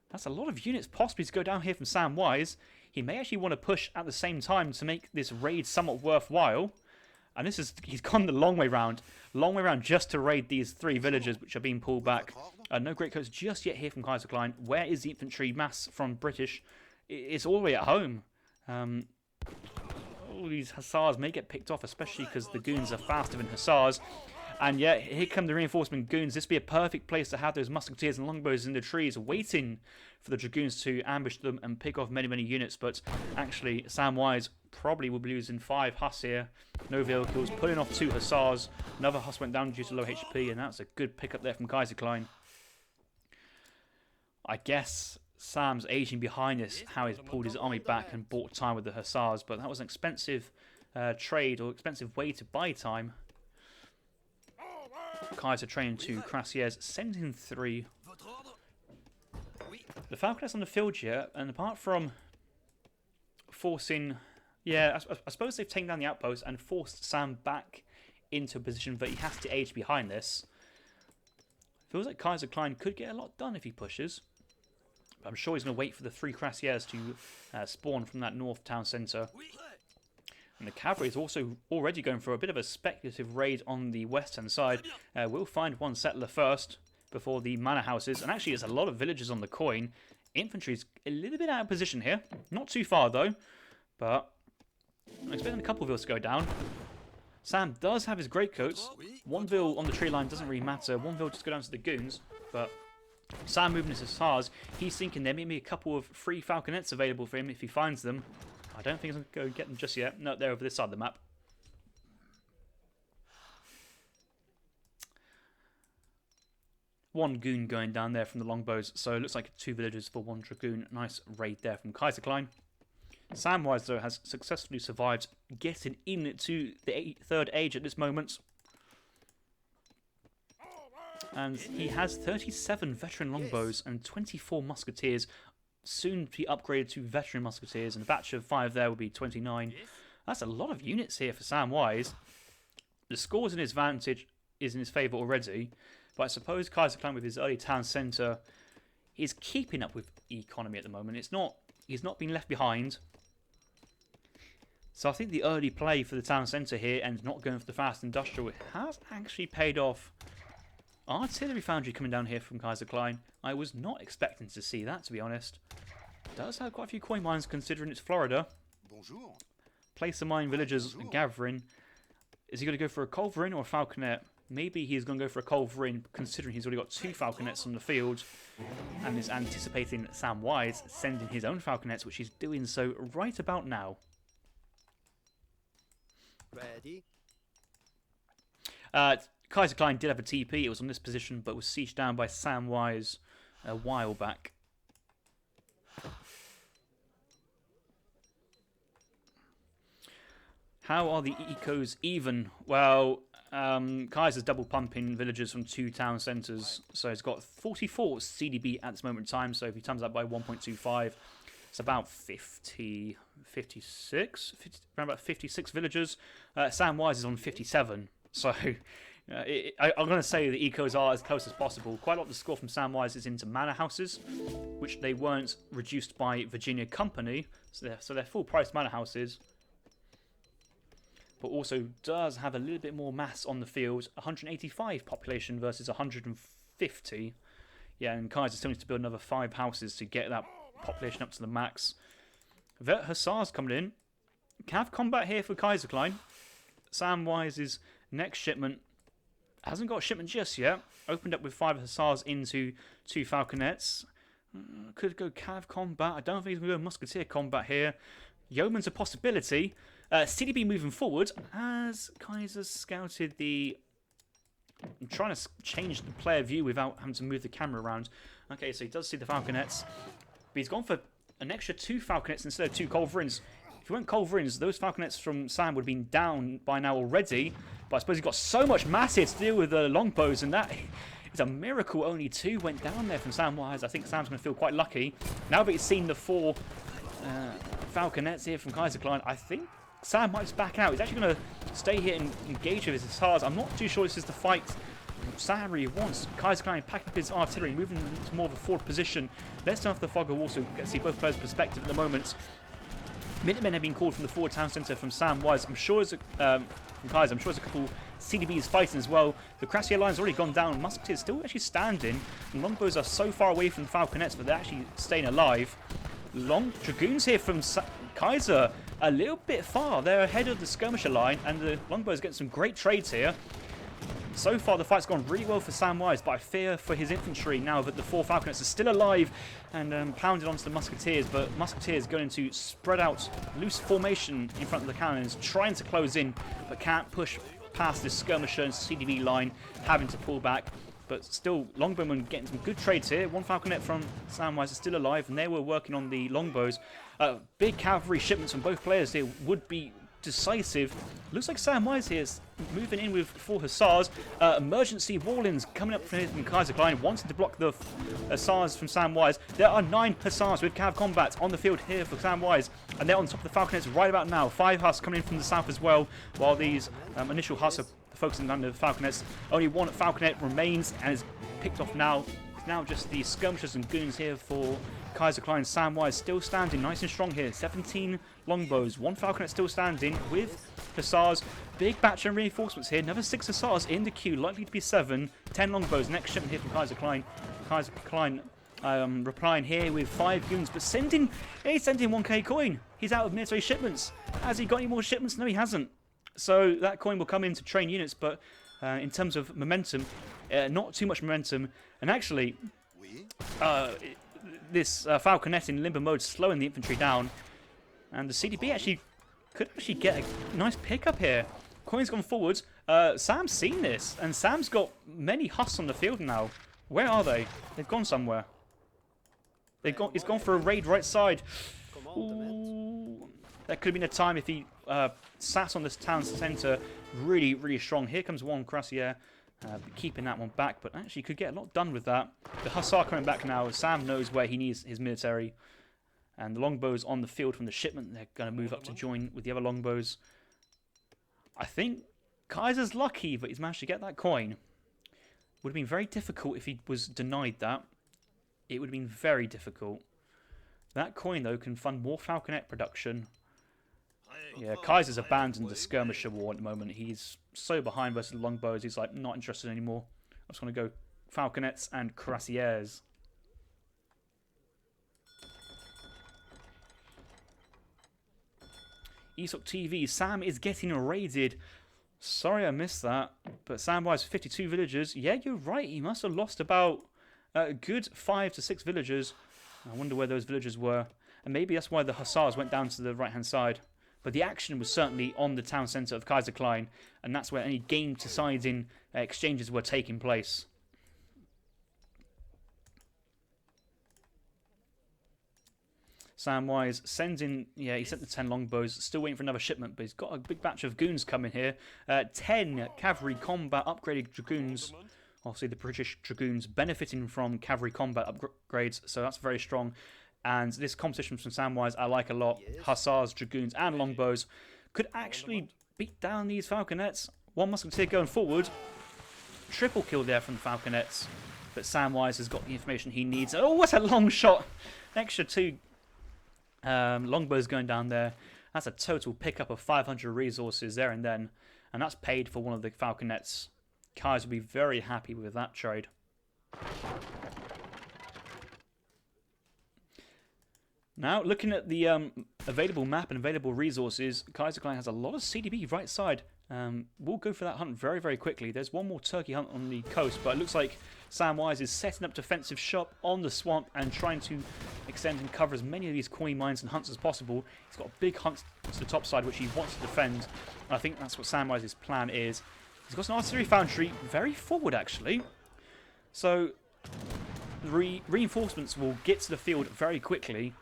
that's a lot of units possibly to go down here from Samwise. He may actually want to push at the same time to make this raid somewhat worthwhile. And he's gone the long way round. Long way round just to raid these 3 villages which are being pulled back. No greatcoats just yet here from Kaiserklein. Where is the infantry mass from British? It's all the way at home. All these Hussars may get picked off, especially because the goons are faster than Hussars. And yeah, here come the reinforcement goons. This would be a perfect place to have those musketeers and longbows in the trees waiting for the dragoons to ambush them and pick off many units. But actually, Samwise probably will be losing 5 Huss here. No vehicle kills, pulling off 2 Hussars. Another Huss went down due to low HP, and that's a good pickup there from Kaiserklein. I guess Sam's aging behind this, how he's pulled his army back and bought time with the Hussars, but that was an expensive trade or expensive way to buy time. Kaiser training 2 cuirassiers, sending 3. The falconets on the field here, and apart from forcing, yeah, I suppose they've taken down the outpost and forced Sam back into a position that he has to age behind this. Feels like Kaiserklein could get a lot done if he pushes. I'm sure he's going to wait for the 3 cuirassiers to spawn from that north town centre. And the cavalry is also already going for a bit of a speculative raid on the western side. We'll find one settler first before the manor houses. And actually, there's a lot of villagers on the coin. Infantry's a little bit out of position here. Not too far, though. But I'm expecting a couple of villas to go down. Sam does have his greatcoats. 1 vill on the tree line doesn't really matter. 1 vill just go down to the goons. But Sam moving his Hussars, he's thinking there may be a couple of free falconets available for him if he finds them. I don't think he's going to go get them just yet. No, they're over this side of the map. One goon going down there from the longbows, so it looks like 2 villagers for 1 dragoon. Nice raid there from Kaiserklein. Samwise, though, has successfully survived getting into the 3rd age at this moment. And he has 37 veteran longbows and 24 musketeers, soon to be upgraded to veteran musketeers, and a batch of 5 there will be 29. That's a lot of units here for Samwise. The score's in his advantage, is in his favour already, but I suppose Kaiserklein with his early town centre is keeping up with economy at the moment. He's not been left behind. So I think the early play for the town centre here and not going for the fast industrial has actually paid off. Artillery foundry coming down here from Kaiserklein. I was not expecting to see that, to be honest. Does have quite a few coin mines considering it's Florida. Bonjour. Place of mine villagers gathering. Is he going to go for a culverin or a falconet? Maybe he's going to go for a culverin, considering he's already got 2 falconets on the field and is anticipating Samwise sending his own falconets, which he's doing so right about now. Ready. Kaiserklein did have a TP. It was on this position, but was sieged down by Samwise a while back. How are the ecos even? Well, Kaiser's double pumping villagers from 2 town centres. So it's got 44 CDB at this moment in time. So if he times that by 1.25, it's about 56, around about 56 villagers. Samwise is on 57. So I'm going to say the ecos are as close as possible. Quite a lot of the score from Samwise is into manor houses, which they weren't reduced by Virginia Company. So they're full price manor houses. But also does have a little bit more mass on the field. 185 population versus 150. Yeah, and Kaiser still needs to build another 5 houses to get that population up to the max. Vet Hussars coming in. Cav combat here for Kaiserklein. Samwise's next shipment hasn't got a shipment just yet. Opened up with 5 Hussars into 2 Falconets. Could go Cav combat. I don't think he's going to go Musketeer combat here. Yeoman's a possibility. CDB moving forward as Kaiser scouted the... I'm trying to change the player view without having to move the camera around. Okay, so he does see the Falconets. But he's gone for an extra 2 Falconets instead of 2 Culverins. If he went Culverins, those Falconets from Sam would have been down by now already. But I suppose he's got so much mass here to deal with the longbows, and that is a miracle only 2 went down there from Samwise. I think Sam's going to feel quite lucky. Now that he's seen the 4 Falconets here from Kaiserklein, I think Sam might just back out. He's actually going to stay here and engage with his Hussars. I'm not too sure this is the fight Sam really wants. Kaiserklein packing up his artillery, moving into more of a forward position. Let's turn off the fog of war so we can see both players' perspective at the moment. Minutemen have been called from the forward town centre from Samwise. I'm sure it's from Kaiser. I'm sure there's a couple CDBs fighting as well. The Crassier line's already gone down. Musketeers still actually standing. And longbows are so far away from the Falconets, but they're actually staying alive. Long Dragoons here from Kaiser, a little bit far. They're ahead of the skirmisher line, and the longbows getting some great trades here. So far, the fight's gone really well for Samwise, but I fear for his infantry now that the 4 Falconets are still alive and pounded onto the Musketeers. But Musketeers going to spread out loose formation in front of the cannons, trying to close in, but can't push past this skirmisher and CDB line, having to pull back. But still, longbowmen getting some good trades here. 1 Falconet from Samwise is still alive, and they were working on the longbows. Big cavalry shipments from both players here would be decisive. Looks like Samwise here is moving in with 4 Hussars. Emergency wall-ins coming up from Kaiserklein, wanting to block the Hussars from Samwise. There are 9 Hussars with Cav combat on the field here for Samwise, and they're on top of the Falconets right about now. 5 Huss coming in from the south as well, while these initial Huss are focusing on the Falconets. Only 1 Falconet remains and is picked off now. It's now just the skirmishers and goons here for Kaiserklein. Samwise still standing nice and strong here. 17 longbows, 1 Falconet still standing with Hussars. Big batch of reinforcements here. Another 6 Hussars in the queue, likely to be 7. 10 longbows. Next shipment here from Kaiserklein. Kaiserklein replying here with 5 goons, but he's sending 1k coin. He's out of military shipments. Has he got any more shipments? No, he hasn't. So that coin will come in to train units, but in terms of momentum, not too much momentum. And actually, this Falconet in limber mode slowing the infantry down. And the CDB actually could get a nice pickup here. Coin's gone forwards. Sam's seen this, and Sam's got many Huss on the field now. Where are they? They've gone somewhere. He's gone for a raid right side. Ooh. That could have been a time if he sat on this town centre really, really strong. Here comes 1 Crassier, keeping that one back, but actually could get a lot done with that. The Hussar coming back now. Sam knows where he needs his military. And the longbows on the field from the shipment. They're going to move up to join with the other longbows. I think Kaiser's lucky, but he's managed to get that coin. Would have been very difficult if he was denied that. It would have been very difficult. That coin, though, can fund more Falconet production. Yeah, Kaiser's abandoned the skirmisher war at the moment. He's so behind versus the longbows. He's like not interested anymore. I just want to go Falconets and Cuirassiers. ESOC TV. Sam is getting raided. Sorry I missed that. But Samwise 52 villagers. Yeah, you're right. He must have lost about a good 5 to 6 villagers. I wonder where those villagers were. And maybe that's why the Hussars went down to the right-hand side. But the action was certainly on the town centre of Kaiserklein, and that's where any game-deciding exchanges were taking place. Samwise sends in, yeah, he sent the 10 longbows, still waiting for another shipment, but he's got a big batch of goons coming here. 10 cavalry combat upgraded dragoons. Obviously, the British dragoons benefiting from cavalry combat upgrades, so that's very strong. And this competition from Samwise I like a lot. Hussars, dragoons, and longbows could actually beat down these falconets. One musketeer going forward. Triple kill there from the falconets. But Samwise has got the information he needs. Oh, what a long shot! Extra 2 longbows going down there. That's a total pickup of 500 resources there and then. And that's paid for one of the falconets. Kaiser will be very happy with that trade. Now, looking at the available map and available resources, Kaiserklein has a lot of CDB right side. We'll go for that hunt very, very quickly. There's one more turkey hunt on the coast, but it looks like Samwise is setting up defensive shop on the swamp and trying to extend and cover as many of these coin mines and hunts as possible. He's got a big hunt to the top side, which he wants to defend. And I think that's what Samwise's plan is. He's got an artillery foundry very forward, actually. So, reinforcements will get to the field very quickly.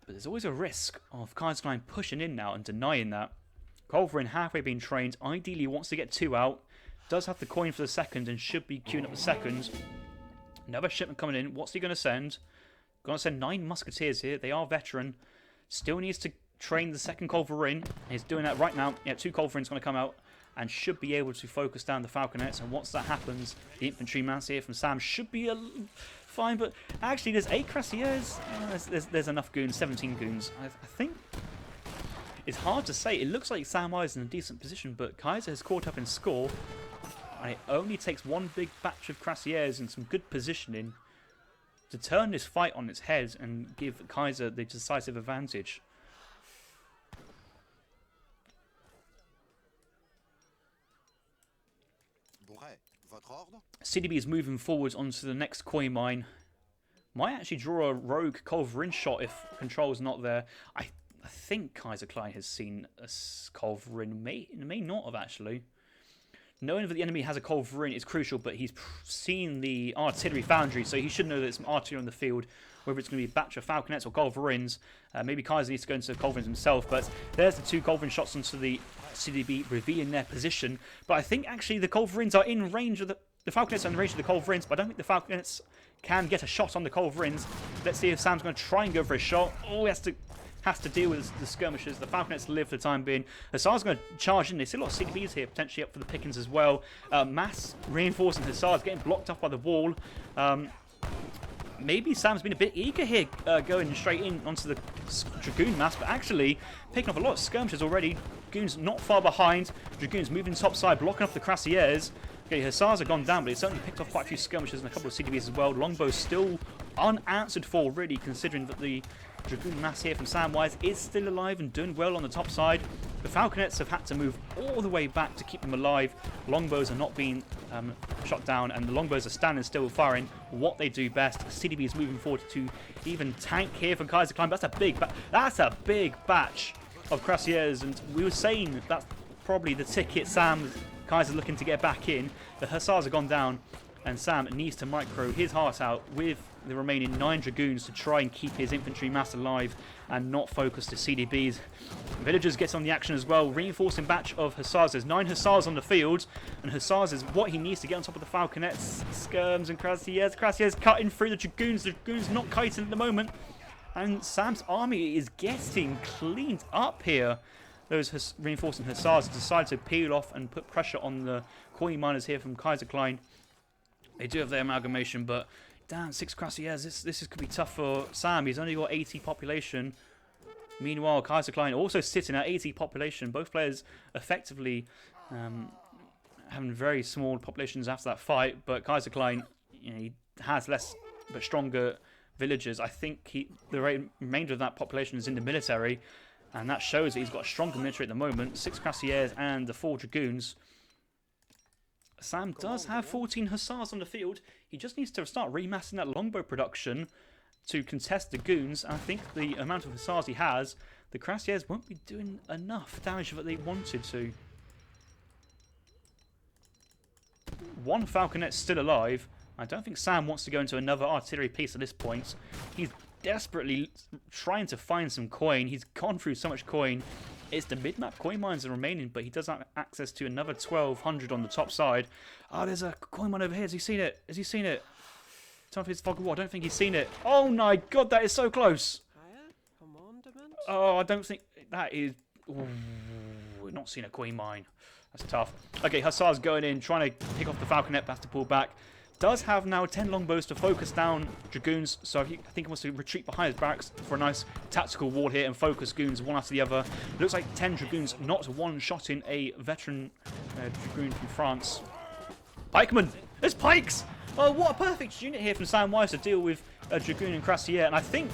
But there's always a risk of Kaiserklein pushing in now and denying that. Culverin, halfway being trained, ideally wants to get 2 out. Does have the coin for the second and should be queuing up the second. Another shipment coming in. What's he going to send? Going to send 9 musketeers here. They are veteran. Still needs to train the second Culverin. He's doing that right now. Yeah, 2 Culverins going to come out and should be able to focus down the falconets. And once that happens, the infantry mass here from Sam should be fine. But actually, there's 8 Cuirassiers. There's enough goons, 17 goons. I think it's hard to say. It looks like Samwise is in a decent position, but Kaiser has caught up in score. And it only takes one big batch of Cuirassiers and some good positioning to turn this fight on its head and give Kaiser the decisive advantage. CDB is moving forward onto the next coin mine. Might actually draw a rogue Culverin shot if control's not there. I think Kaiserklein has seen a Culverin. May not have actually. Knowing that the enemy has a Culverin is crucial, but he's seen the artillery foundry, so he should know that there's some artillery on the field, whether it's going to be a batch of falconets or Culverins. Maybe Kaiser needs to go into Culverins himself, but there's the 2 Culverin shots onto the CDB, revealing their position. But I think actually the Culverins are in range of the falconets are in range of the Culverins, but I don't think the falconets can get a shot on the Culverins. Let's see if Sam's going to try and go for a shot. Oh, he has to deal with the skirmishers. The falconets live for the time being. Hussars going to charge in. There's still a lot of CDBs here, potentially up for the pickings as well. Mass reinforcing Hussars, getting blocked off by the wall. Maybe Sam's been a bit eager here, going straight in onto the Dragoon mass, but actually picking up a lot of skirmishers already. Dragoons not far behind. Dragoons moving topside, blocking off the Cuirassiers. Okay, Hussars have gone down, but it's certainly picked off quite a few skirmishers and a couple of CDBs as well. Longbows still unanswered for, really, considering that the Dragoon mass here from Samwise is still alive and doing well on the top side. The falconets have had to move all the way back to keep them alive. Longbows are not being shot down, and the longbows are standing still firing what they do best. CDB is moving forward to even tank here from Kaiserklein. That's a big batch of Cuirassiers, and we were saying that's probably the ticket Kaiser looking to get back in. The Hussars have gone down, and Sam needs to micro his heart out with the remaining 9 Dragoons to try and keep his infantry mass alive and not focus the CDBs. Villagers gets on the action as well, reinforcing batch of Hussars. There's 9 Hussars on the field, and Hussars is what he needs to get on top of the falconets. Skirms and Cuirassiers. Cuirassiers cutting through the Dragoons. The Dragoons not kiting at the moment, and Sam's army is getting cleaned up here. Those reinforcing Hussars decide to peel off and put pressure on the coin miners here from Kaiserklein. They do have their amalgamation, but damn, 6 Cuirassiers. This could be tough for Sam. He's only got 80 population. Meanwhile, Kaiserklein also sitting at 80 population. Both players effectively having very small populations after that fight, but Kaiserklein, he has less but stronger villagers. I think the remainder of that population is in the military, and that shows that he's got a stronger military at the moment. 6 Cuirassiers and the 4 Dragoons. Sam does have 14 Hussars on the field. He just needs to start remassing that longbow production to contest the goons. And I think the amount of hussars he has, the cuirassiers won't be doing enough damage that they wanted to. One falconet's still alive. I don't think Sam wants to go into another artillery piece at this point. He's desperately trying to find some coin. He's gone through so much coin. It's the mid-map coin mines are remaining, but he does have access to another 1,200 on the top side. Oh, there's a coin mine over here. Has he seen it? Has he seen it? Time for his fog of war. I don't think he's seen it. Oh my god, that is so close. Oh, I don't think that is... Ooh, we've not seen a coin mine. That's tough. Okay, Hussar's going in, trying to pick off the falconet, but has to pull back. Does have now 10 longbows to focus down Dragoons, so I think he wants to retreat behind his barracks for a nice tactical wall here and focus goons one after the other. It looks like 10 Dragoons, not one-shotting a veteran Dragoon from France. Pikeman! There's pikes! Oh, what a perfect unit here from Samwise to deal with Dragoon and Cuirassier, and I think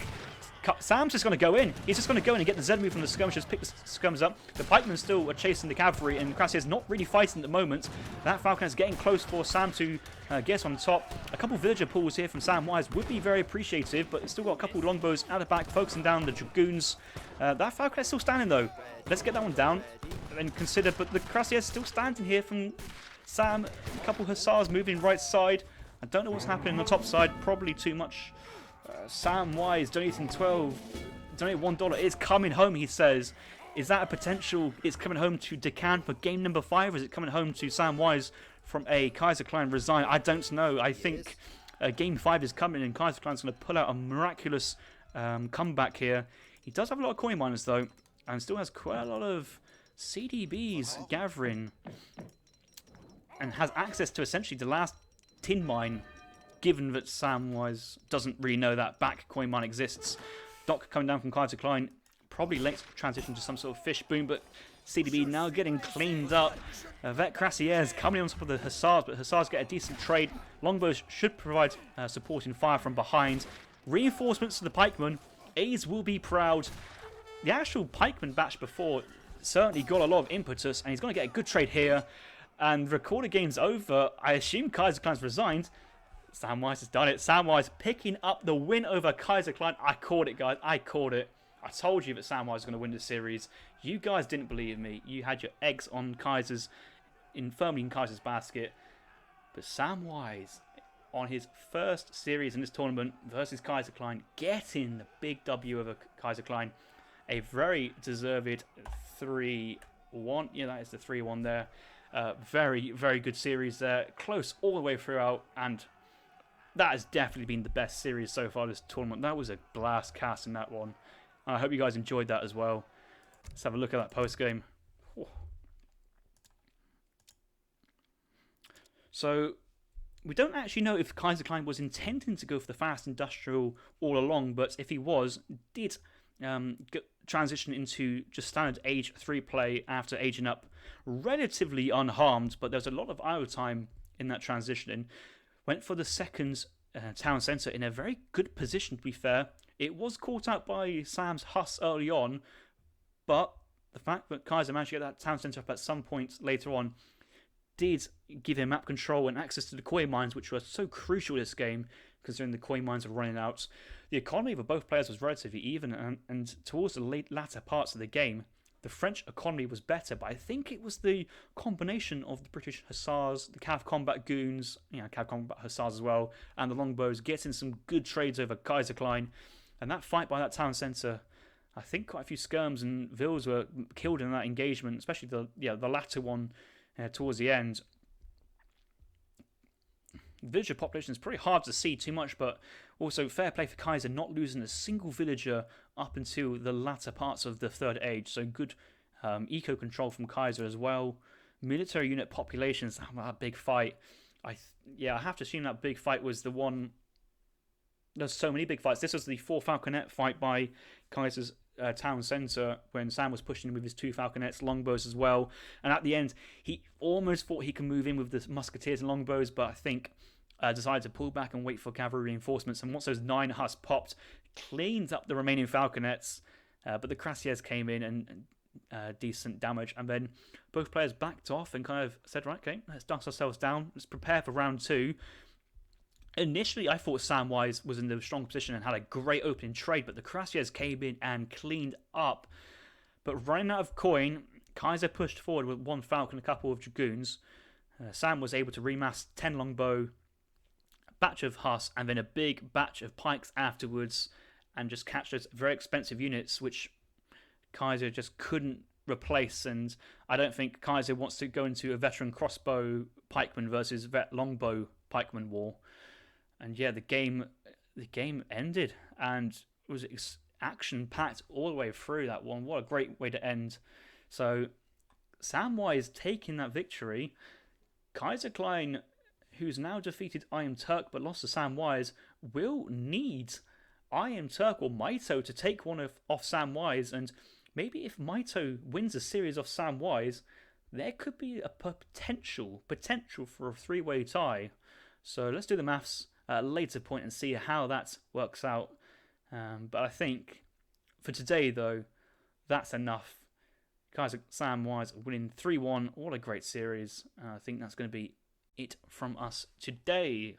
Sam's just going to go in. He's just going to go in and get the Z move from the skirmishers, pick the skirmishers up. The pikemen still are chasing the cavalry, and Cuirassier's not really fighting at the moment. That falconet's getting close for Sam to get on top. A couple villager pulls here from Samwise would be very appreciative, but it's still got a couple longbows out the back, focusing down the Dragoons. That falconet's still standing though. Let's get that one down and consider, but the Cuirassier's still standing here from Sam. A couple hussars moving right side. I don't know what's happening on the top side. Probably too much. Samwise donating donate $1. It's coming home, he says. Is that a potential? It's coming home to Decan for game number 5, or is it coming home to Samwise from a Kaiserklein resign? I don't know. I think game 5 is coming, and Kaiserklein's going to pull out a miraculous comeback here. He does have a lot of coin miners though, and still has quite a lot of CDBs gathering, and has access to essentially the last tin mine, given that Samwise doesn't really know that back coin mine exists. Doc coming down from Kaiserklein, probably late transition to some sort of fish boom, but CDB now getting cleaned up. Vet Cuirassiers coming on top of the Hussars, but Hussars get a decent trade. Longbows should provide supporting fire from behind. Reinforcements to the pikemen. A's will be proud. The actual pikeman batch before certainly got a lot of impetus, and he's going to get a good trade here. And recorded game's over. I assume Kaiserklein's resigned. Samwise has done it. Samwise picking up the win over Kaiserklein. I called it, guys. I called it. I told you that Samwise was going to win this series. You guys didn't believe me. You had your eggs on firmly in Kaiser's basket. But Samwise, on his first series in this tournament versus Kaiserklein, getting the big W over Kaiserklein. A very deserved 3-1. Yeah, that is the 3-1 there. Very, very good series there. Close all the way throughout, and that has definitely been the best series so far this tournament. That was a blast cast in that one. I hope you guys enjoyed that as well. Let's have a look at that post-game. So, we don't actually know if Kaiserklein was intending to go for the fast industrial all along, but if he was, did transition into just standard age 3 play after aging up relatively unharmed, but there was a lot of idle time in that transition. Went for the second town centre in a very good position, to be fair. It was caught out by Sam's Huss early on, but the fact that Kaiser managed to get that town centre up at some point later on did give him map control and access to the coin mines, which were so crucial this game, considering the coin mines are running out. The economy for both players was relatively even, and towards the latter parts of the game, the French economy was better, but I think it was the combination of the British Hussars, the Cav Combat Goons, Cav Combat Hussars as well, and the Longbows getting some good trades over Kaiserklein. And that fight by that town centre, I think quite a few skirms and vills were killed in that engagement, especially the latter one towards the end. Villager population is pretty hard to see too much, but also fair play for Kaiser not losing a single villager up until the latter parts of the third age. So good eco control from Kaiser as well. Military unit populations, that big fight. I have to assume that big fight was the one. There's so many big fights. This was the 4 falconet fight by Kaiser's town centre when Sam was pushing with his 2 falconets, longbows as well. And at the end, he almost thought he could move in with the musketeers and longbows, but I think decided to pull back and wait for cavalry reinforcements. And once those 9 Huss popped, cleaned up the remaining falconets, but the Cuirassiers came in and decent damage. And then both players backed off and kind of said, right, okay, let's dust ourselves down. Let's prepare for round 2. Initially, I thought Samwise was in the strong position and had a great opening trade, but the Cuirassiers came in and cleaned up. But running out of coin, Kaiser pushed forward with 1 Falcon and a couple of Dragoons. Sam was able to remass 10 Longbow, a batch of Huss, and then a big batch of Pikes afterwards, and just catch those very expensive units, which Kaiser just couldn't replace. And I don't think Kaiser wants to go into a veteran crossbow pikeman versus vet longbow pikeman war. And yeah, the game ended, and it was action packed all the way through that one. What a great way to end. So Samwise taking that victory. Kaiserklein, who's now defeated I Am Turk but lost to Samwise, will need I Am Turk or Maito to take one off Samwise. And maybe if Maito wins a series off Samwise, there could be a potential for a 3-way tie. So let's do the maths at a later point and see how that works out. But I think for today, though, that's enough. Samwise winning 3-1. What a great series. I think that's going to be it from us today.